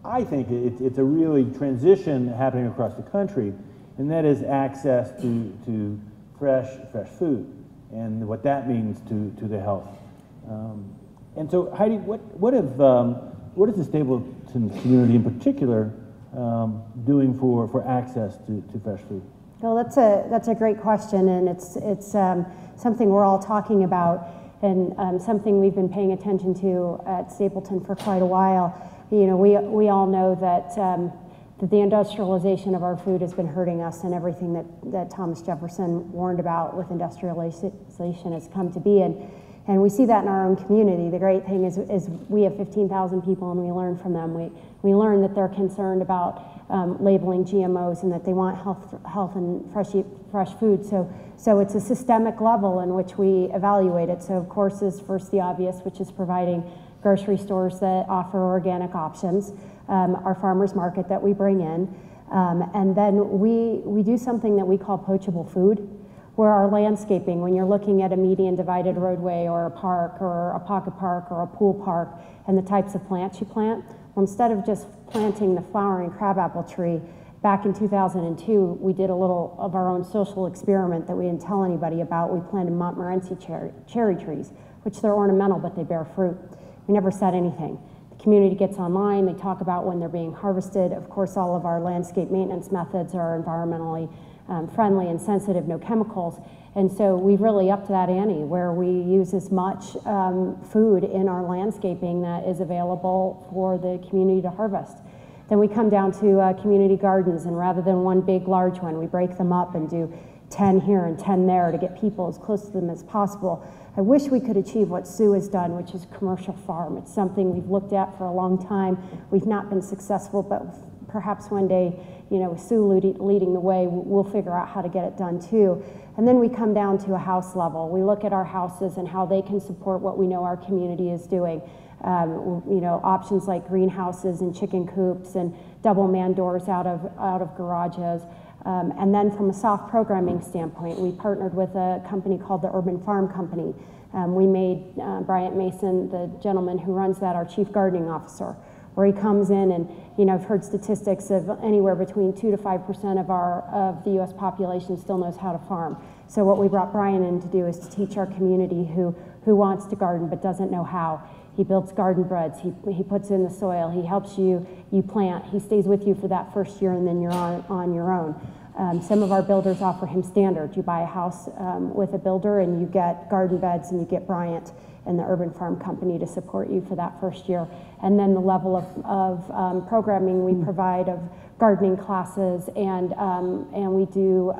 I think it's a really transition happening across the country, and that is access to fresh food and what that means to the health. And so, Heidi, what is the Stapleton community in particular doing for access to fresh food? Well, that's a great question, and it's something we're all talking about, and something we've been paying attention to at Stapleton for quite a while. You know, we all know that the industrialization of our food has been hurting us, and everything that Thomas Jefferson warned about with industrialization has come to be, and we see that in our own community. The great thing is we have 15,000 people, and we learn from them. We learn that they're concerned about labeling GMOs and that they want health and fresh food. So it's a systemic level in which we evaluate it. So of course is first the obvious, which is providing grocery stores that offer organic options, our farmers market that we bring in, and then we do something that we call poachable food, where our landscaping, when you're looking at a median divided roadway or a park or a pocket park or a pool park, and the types of plants you plant, well, instead of just planting the flowering crabapple tree, back in 2002, we did a little of our own social experiment that we didn't tell anybody about. We planted Montmorency cherry trees, which they're ornamental, but they bear fruit. We never said anything. The community gets online, they talk about when they're being harvested. Of course, all of our landscape maintenance methods are environmentally friendly and sensitive, no chemicals. And so we've really upped that ante, where we use as much food in our landscaping that is available for the community to harvest. Then we come down to community gardens, and rather than one big large one, we break them up and do 10 here and 10 there to get people as close to them as possible. I wish we could achieve what Sue has done, which is commercial farm. It's something we've looked at for a long time. We've not been successful, but perhaps one day, you know, with Sue leading the way, we'll figure out how to get it done too. And then we come down to a house level. We look at our houses and how they can support what we know our community is doing. You know, options like greenhouses and chicken coops and double man doors out of garages. And then from a soft programming standpoint, we partnered with a company called the Urban Farm Company. We made Bryant Mason, the gentleman who runs that, our chief gardening officer, where he comes in and, you know, I've heard statistics of anywhere between 2 to 5% of the U.S. population still knows how to farm. So what we brought Brian in to do is to teach our community who wants to garden but doesn't know how. He builds garden beds, he puts in the soil, he helps you plant, he stays with you for that first year, and then you're on your own. Some of our builders offer him standard. You buy a house with a builder and you get garden beds, and you get Bryant and the Urban Farm Company to support you for that first year. And then the level of programming we provide of gardening classes, and we do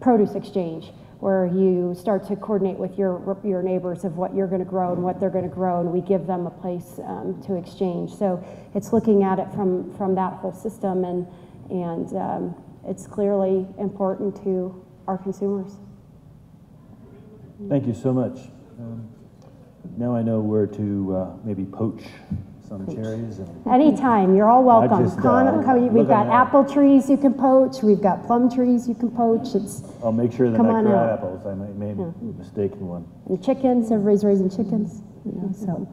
produce exchange, where you start to coordinate with your neighbors of what you're going to grow and what they're going to grow, and we give them a place to exchange. So it's looking at it from that whole system, and it's clearly important to our consumers. Thank you so much. Now I know where to maybe poach some cherries. Anytime, you're all welcome. We've got out. apple trees you can poach. We've got plum trees you can poach. I'll make sure that come I on grab out. apples. I may have mistaken one. And chickens, everybody's raising chickens. You know,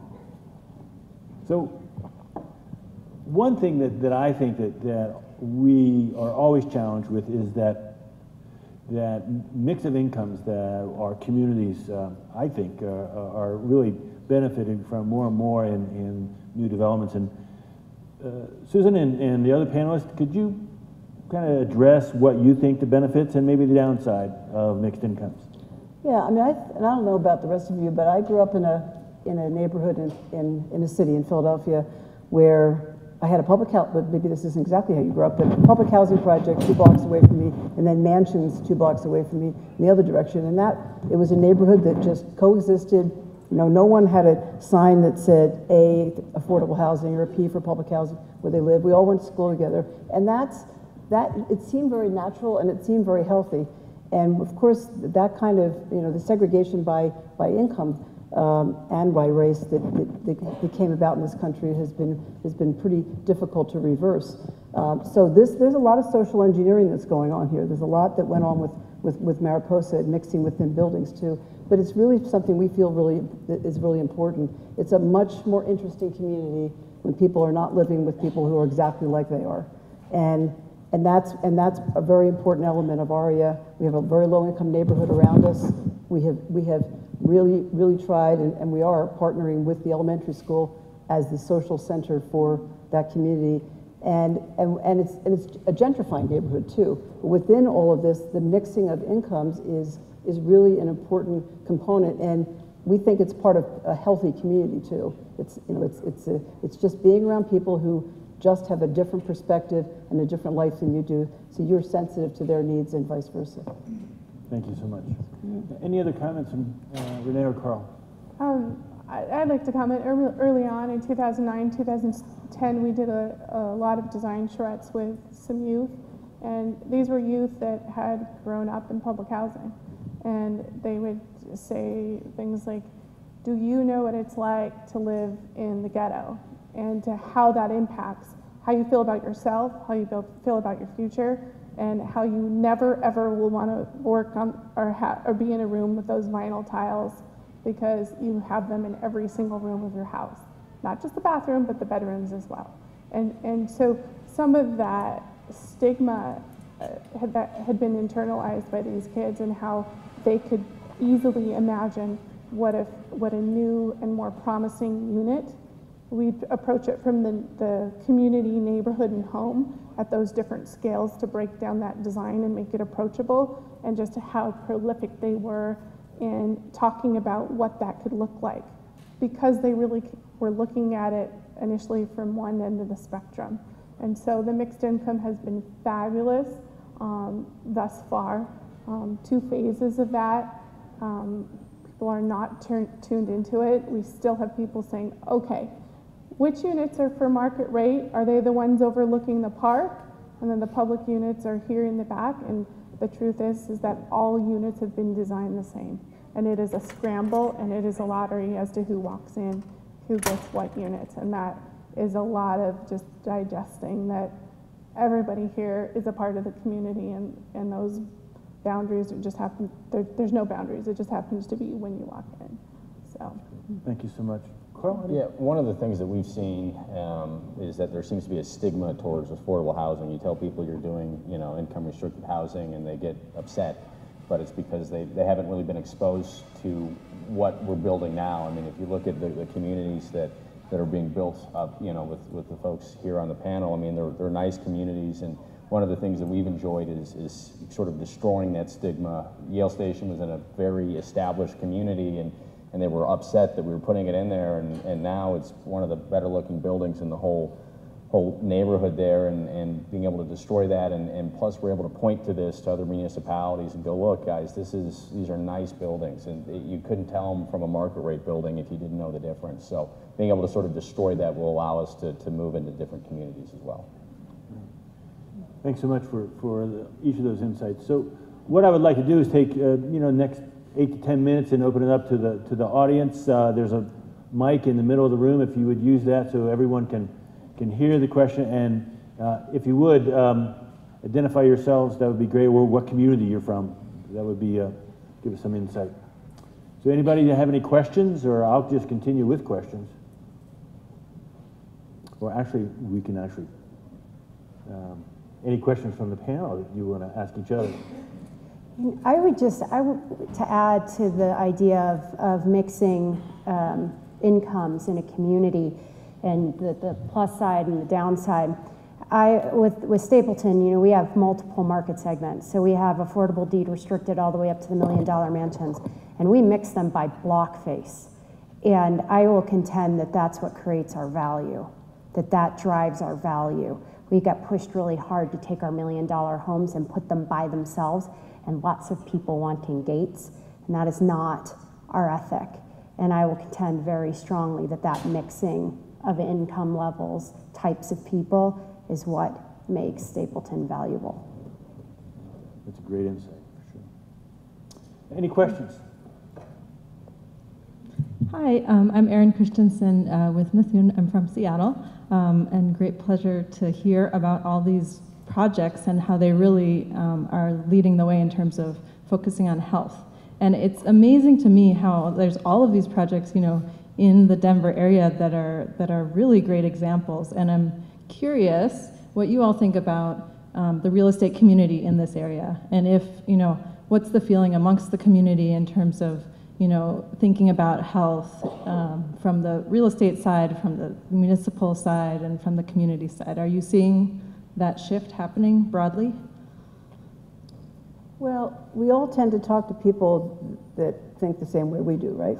So one thing that I think that we are always challenged with is that mix of incomes that our communities, I think, are really benefiting from more and more in new developments. And Susan and the other panelists, could you kind of address what you think the benefits and maybe the downside of mixed incomes? Yeah, I mean, and I don't know about the rest of you, but I grew up in a neighborhood in a city in Philadelphia where I had a public house, but maybe this isn't exactly how you grew up, but a public housing project 2 blocks away from me, and then mansions 2 blocks away from me in the other direction. And it was a neighborhood that just coexisted. You know, no one had a sign that said A, affordable housing, or a P for public housing where they live. We all went to school together. And it seemed very natural, and it seemed very healthy. And of course, that kind of, the segregation by income and by race that came about in this country has been pretty difficult to reverse. So there's a lot of social engineering that's going on here. There's a lot that went on with Mariposa and mixing within buildings too. But it's really something we feel is really important. It's a much more interesting community when people are not living with people who are exactly like they are. And that's a very important element of Aria. We have a very low-income neighborhood around us. We have really tried, and we are partnering with the elementary school as the social center for that community. And it's a gentrifying neighborhood too. But within all of this, the mixing of incomes is really an important component, and we think it's part of a healthy community too. It's just being around people who just have a different perspective and a different life than you do, so you're sensitive to their needs and vice versa. Thank you so much. Any other comments from Renee or Carl? I'd like to comment. Early on in 2009, 2010, we did a lot of design charrettes with some youth, and these were youth that had grown up in public housing. And they would say things like, do you know what it's like to live in the ghetto? And to how that impacts how you feel about yourself, how you feel about your future, and how you never ever will want to work on or be in a room with those vinyl tiles, because you have them in every single room of your house. Not just the bathroom, but the bedrooms as well. And so some of that stigma that had been internalized by these kids, and how they could easily imagine what a new and more promising unit. We approach it from the community, neighborhood, and home at those different scales to break down that design and make it approachable, and just how prolific they were in talking about what that could look like, because they really were looking at it initially from one end of the spectrum. And so the mixed income has been fabulous thus far. 2 phases of that. People are not tuned into it. We still have people saying, okay, which units are for market rate? Are they the ones overlooking the park? And then the public units are here in the back. And the truth is that all units have been designed the same. And it is a scramble, and it is a lottery as to who walks in, who gets what units. And that is a lot of just digesting that everybody here is a part of the community, and those boundaries just happen, there's no boundaries. It just happens to be when you walk in. So. Thank you so much. Yeah, one of the things that we've seen is that there seems to be a stigma towards affordable housing. You tell people you're doing, income restricted housing, and they get upset, but it's because they haven't really been exposed to what we're building now. I mean, if you look at the communities that are being built up, with the folks here on the panel, I mean, they're nice communities, and one of the things that we've enjoyed is sort of destroying that stigma. Yale Station was in a very established community, and they were upset that we were putting it in there, and now it's one of the better looking buildings in the whole neighborhood there, and being able to destroy that, and plus we're able to point to this to other municipalities and go, look guys, these are nice buildings, and you couldn't tell them from a market rate building if you didn't know the difference. So being able to sort of destroy that will allow us to move into different communities as well. Thanks so much for each of those insights. So what I would like to do is take next 8 to 10 minutes and open it up to the audience. There's a mic in the middle of the room, if you would use that so everyone can hear the question. And if you would identify yourselves, that would be great, or what community you're from. That would be give us some insight. So anybody have any questions, or I'll just continue with questions. Or actually, we can actually any questions from the panel that you want to ask each other? I would to add to the idea of mixing incomes in a community, and the plus side and the downside. With Stapleton, we have multiple market segments. So we have affordable deed restricted all the way up to the $1 million mansions, and we mix them by block face. And I will contend that that's what creates our value, that drives our value. We got pushed really hard to take our $1 million homes and put them by themselves, and lots of people wanting gates, and that is not our ethic. And I will contend very strongly that mixing of income levels, types of people, is what makes Stapleton valuable. That's a great insight, for sure. Any questions? Hi, I'm Erin Christensen with Mithun. I'm from Seattle, and great pleasure to hear about all these projects and how they really are leading the way in terms of focusing on health. And it's amazing to me how there's all of these projects, you know, in the Denver area that are really great examples. And I'm curious what you all think about the real estate community in this area, and if, you know, what's the feeling amongst the community in terms of, you know, thinking about health from the real estate side, from the municipal side, and from the community side. Are you seeing that shift happening broadly? Well, we all tend to talk to people that think the same way we do, right?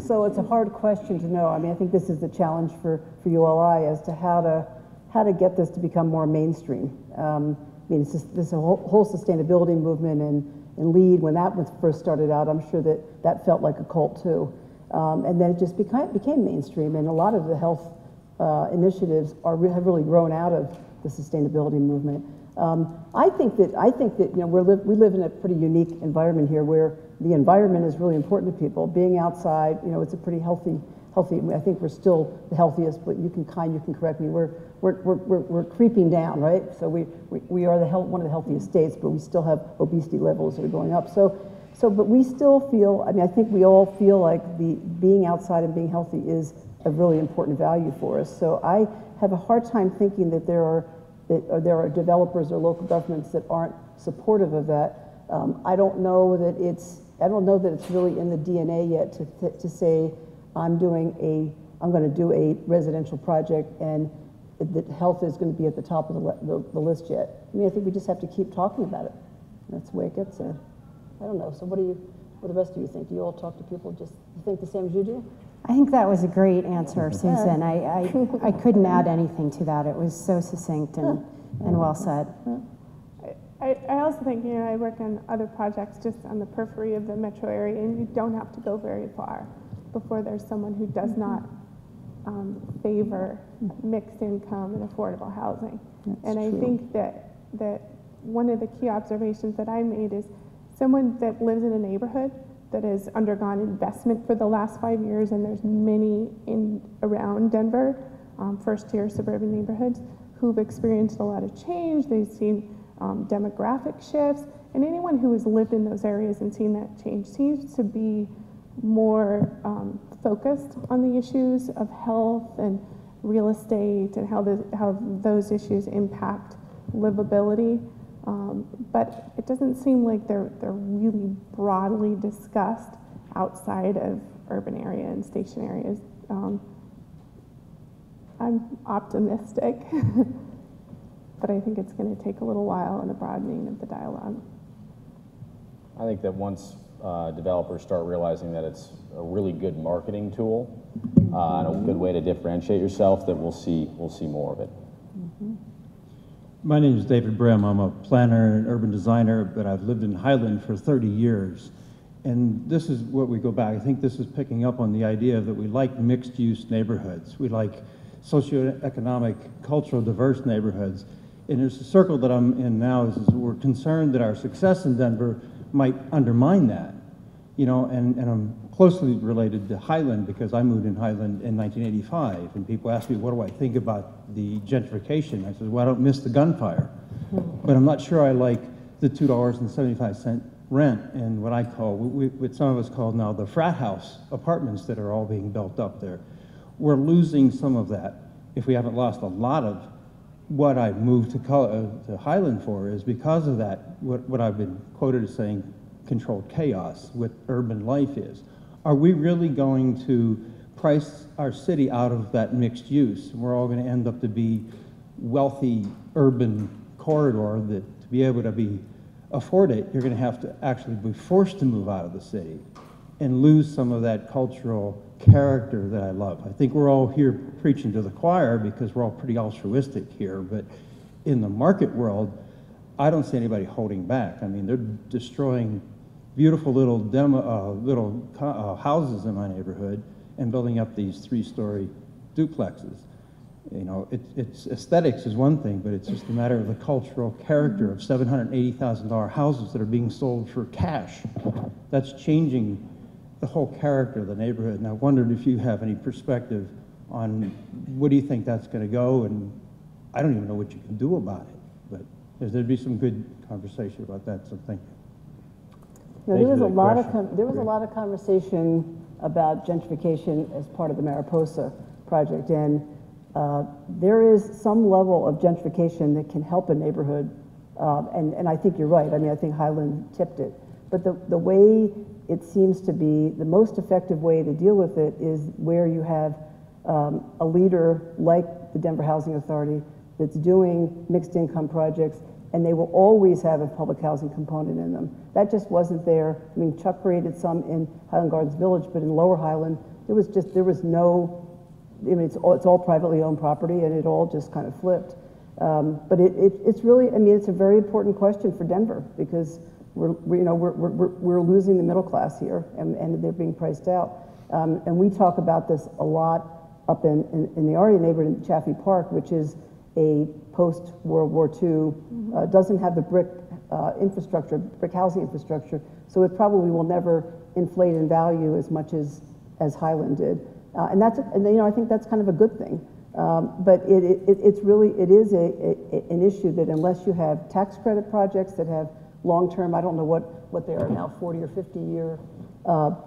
So it's a hard question to know. I mean, I think this is the challenge for ULI as to how to get this to become more mainstream. I mean, it's just this whole sustainability movement and LEED, when that was first started out, I'm sure that felt like a cult too. And then it just became mainstream, and a lot of the health initiatives have really grown out of the sustainability movement. I think that you know we live in a pretty unique environment here, where the environment is really important to people. Being outside, you know, it's a pretty healthy. I think we're still the healthiest, but you can correct me. We're creeping down, right? So we are one of the healthiest states, but we still have obesity levels that are going up. But we still feel. I mean, I think we all feel like being outside and being healthy is a really important value for us. So I have a hard time thinking that there are developers or local governments that aren't supportive of that. I don't know that it's really in the DNA yet to say I'm going to do a residential project and that health is going to be at the top of the list yet. I mean, I think we just have to keep talking about it. That's the way it gets there. I don't know. So what do the rest of you think? Do you all talk to people you think the same as you do? I think that was a great answer, Susan. I couldn't add anything to that. It was so succinct and well said. I also think, you know, I work on other projects just on the periphery of the metro area, and you don't have to go very far before there's someone who does not favor mixed income and affordable housing. And I think that one of the key observations that I made is someone that lives in a neighborhood that has undergone investment for the last 5 years, and there's many around Denver, first-tier suburban neighborhoods, who've experienced a lot of change. They've seen demographic shifts, and anyone who has lived in those areas and seen that change seems to be more focused on the issues of health and real estate and how those issues impact livability. But it doesn't seem like they're really broadly discussed outside of urban area and station areas. I'm optimistic, but I think it's going to take a little while in the broadening of the dialogue. I think that once developers start realizing that it's a really good marketing tool and a good way to differentiate yourself, that we'll see more of it. Mm-hmm. My name is David Brim. I'm a planner and urban designer, but I've lived in Highland for 30 years. And this is what we go back. I think this is picking up on the idea that we like mixed-use neighborhoods. We like socioeconomic, cultural, diverse neighborhoods. And there's a circle that I'm in now is we're concerned that our success in Denver might undermine that. You know, and I'm closely related to Highland because I moved in Highland in 1985, and people ask me, what do I think about the gentrification? I said, well, I don't miss the gunfire, but I'm not sure I like the $2.75 rent and what I call, what some of us call now the frat house apartments that are all being built up there. We're losing some of that. If we haven't lost a lot of what I moved to Highland for is because of that, what I've been quoted as saying, controlled chaos, what urban life is. Are we really going to price our city out of that mixed use? We're all going to end up to be wealthy urban corridor that to be able to afford it, you're going to have to actually be forced to move out of the city and lose some of that cultural character that I love. I think we're all here preaching to the choir because we're all pretty altruistic here, but in the market world, I don't see anybody holding back. I mean, they're destroying beautiful little houses in my neighborhood and building up these 3-story duplexes. You know, it's aesthetics is one thing, but it's just a matter of the cultural character of $780,000 houses that are being sold for cash. That's changing the whole character of the neighborhood. And I wondered if you have any perspective on what do you think that's going to go, and I don't even know what you can do about it, but there'd be some good conversation about that, so thank you. You know, there was a lot of conversation about gentrification as part of the Mariposa project, and there is some level of gentrification that can help a neighborhood, and I think you're right. I mean, I think Highland tipped it, but the way it seems to be the most effective way to deal with it is where you have a leader like the Denver Housing Authority that's doing mixed income projects, and they will always have a public housing component in them. That just wasn't there. I mean, Chuck created some in Highland Gardens Village, but in Lower Highland, there was no, I mean, it's all privately owned property, and it all just kind of flipped. But it's really, I mean, it's a very important question for Denver, because we're losing the middle class here, and they're being priced out. And we talk about this a lot up in the Aria neighborhood in Chaffee Park, which is a post-World War II, doesn't have the brick infrastructure, brick housing infrastructure, so it probably will never inflate in value as much as Highland did. And I think that's kind of a good thing. But it is an issue that unless you have tax credit projects that have long-term, I don't know what they are now, 40 or 50-year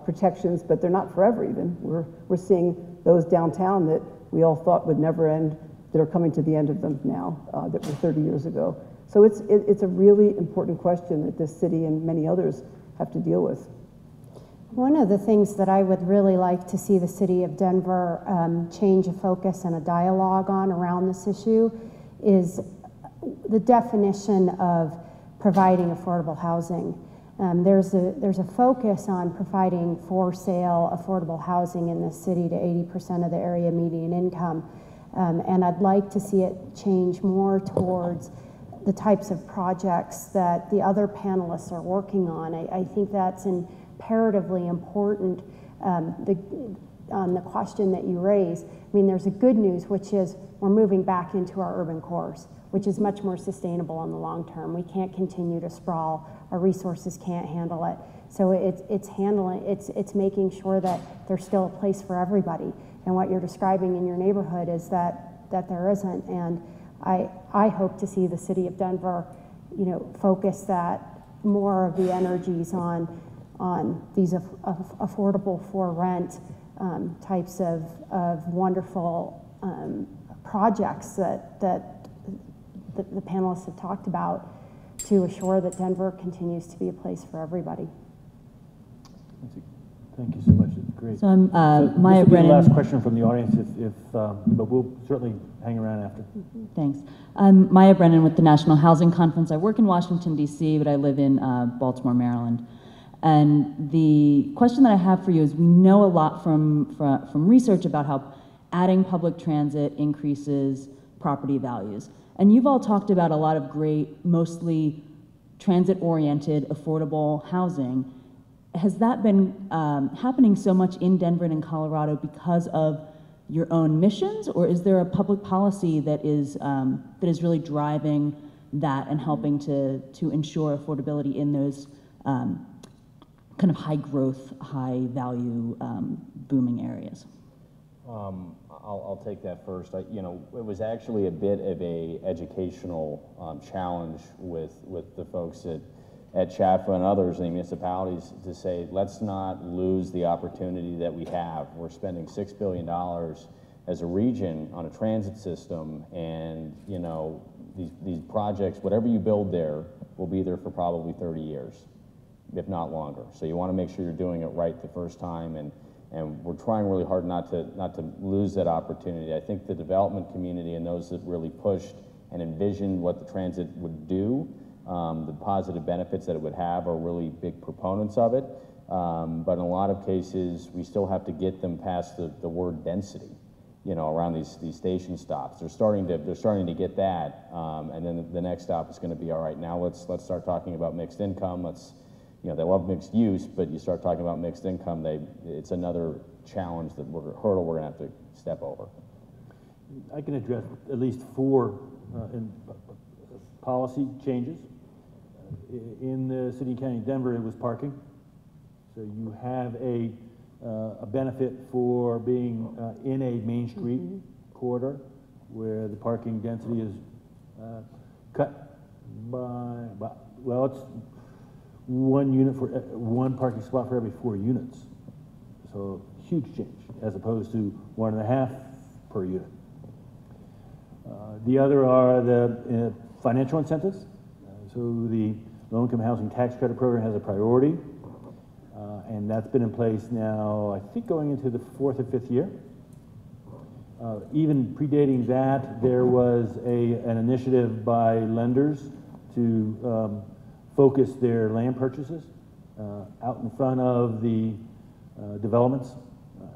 protections, but they're not forever even. We're seeing those downtown that we all thought would never end, that are coming to the end of them now, that were 30 years ago. So it's a really important question that this city and many others have to deal with. One of the things that I would really like to see the city of Denver change a focus and a dialogue on around this issue is the definition of providing affordable housing. There's a focus on providing for sale affordable housing in this city to 80% of the area median income. And I'd like to see it change more towards the types of projects that the other panelists are working on. I think that's imperatively important. On the question that you raise, I mean, there's a good news, which is we're moving back into our urban cores, which is much more sustainable in the long term. We can't continue to sprawl. Our resources can't handle it. So it's making sure that there's still a place for everybody. And what you're describing in your neighborhood is that there isn't. And I hope to see the city of Denver, focus that more of the energies on these affordable for rent types of wonderful projects that the panelists have talked about to assure that Denver continues to be a place for everybody. Thank you so much. It's great. So I'm Maya this will be Brennan. the last question from the audience, but we'll certainly hang around after. Thanks. I'm Maya Brennan with the National Housing Conference. I work in Washington, D.C., but I live in Baltimore, Maryland. And the question that I have for you is, we know a lot from research about how adding public transit increases property values. And you've all talked about a lot of great, mostly transit-oriented, affordable housing. Has that been happening so much in Denver and in Colorado because of your own missions, or is there a public policy that is really driving that and helping to ensure affordability in those kind of high growth, high value, booming areas? I'll take that first. It was actually a bit of a educational challenge with the folks at CHAFA and others in the municipalities to say, let's not lose the opportunity that we have. We're spending $6 billion as a region on a transit system, and these projects, whatever you build there, will be there for probably 30 years, if not longer. So you want to make sure you're doing it right the first time, and we're trying really hard not to lose that opportunity. I think the development community and those that really pushed and envisioned what the transit would do, the positive benefits that it would have, are really big proponents of it. But in a lot of cases, we still have to get them past the word density, around these station stops. They're starting to get that, and then the next stop is going to be, all right, now let's start talking about mixed income. They love mixed use, but you start talking about mixed income, it's another challenge, hurdle we're going to have to step over. I can address at least four policy changes. In the city and county of Denver, it was parking. So you have a benefit for being in a Main Street corridor where the parking density is cut by, well, it's 1 unit for one parking spot for every 4 units. So huge change as opposed to 1.5 per unit. The other are the financial incentives. So the low-income housing tax credit program has a priority, and that's been in place now, I think, going into the 4th or 5th year. Even predating that, there was an initiative by lenders to focus their land purchases out in front of the developments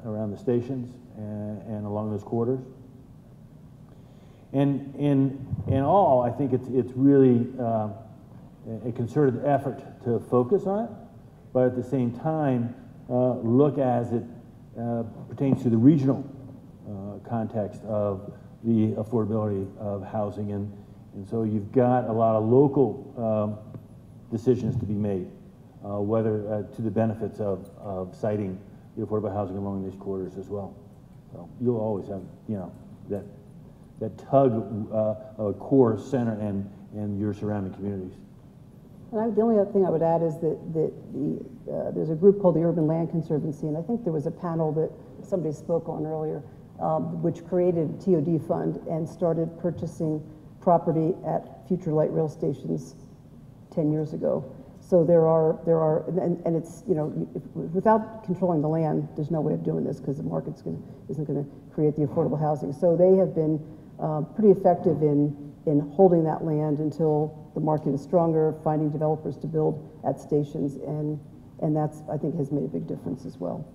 around the stations and along those corridors. And in all, I think it's really a concerted effort to focus on it, but at the same time, look as it pertains to the regional context of the affordability of housing. And so you've got a lot of local decisions to be made, whether to the benefits of citing the affordable housing along these corridors as well. So you'll always have, you know, that tug of a core center and your surrounding communities. And the only other thing I would add is that there's a group called the Urban Land Conservancy, and I think there was a panel that somebody spoke on earlier, which created a TOD fund and started purchasing property at future light rail stations 10 years ago. So there are, and it's, you know, without controlling the land, there's no way of doing this because the market's isn't going to create the affordable housing. So they have been pretty effective in holding that land until the market is stronger, finding developers to build at stations, and that's, I think, has made a big difference as well.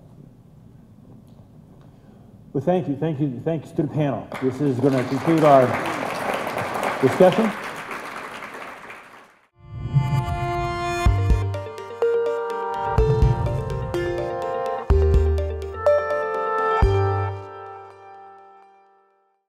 Well, thanks to the panel. This is going to conclude our discussion.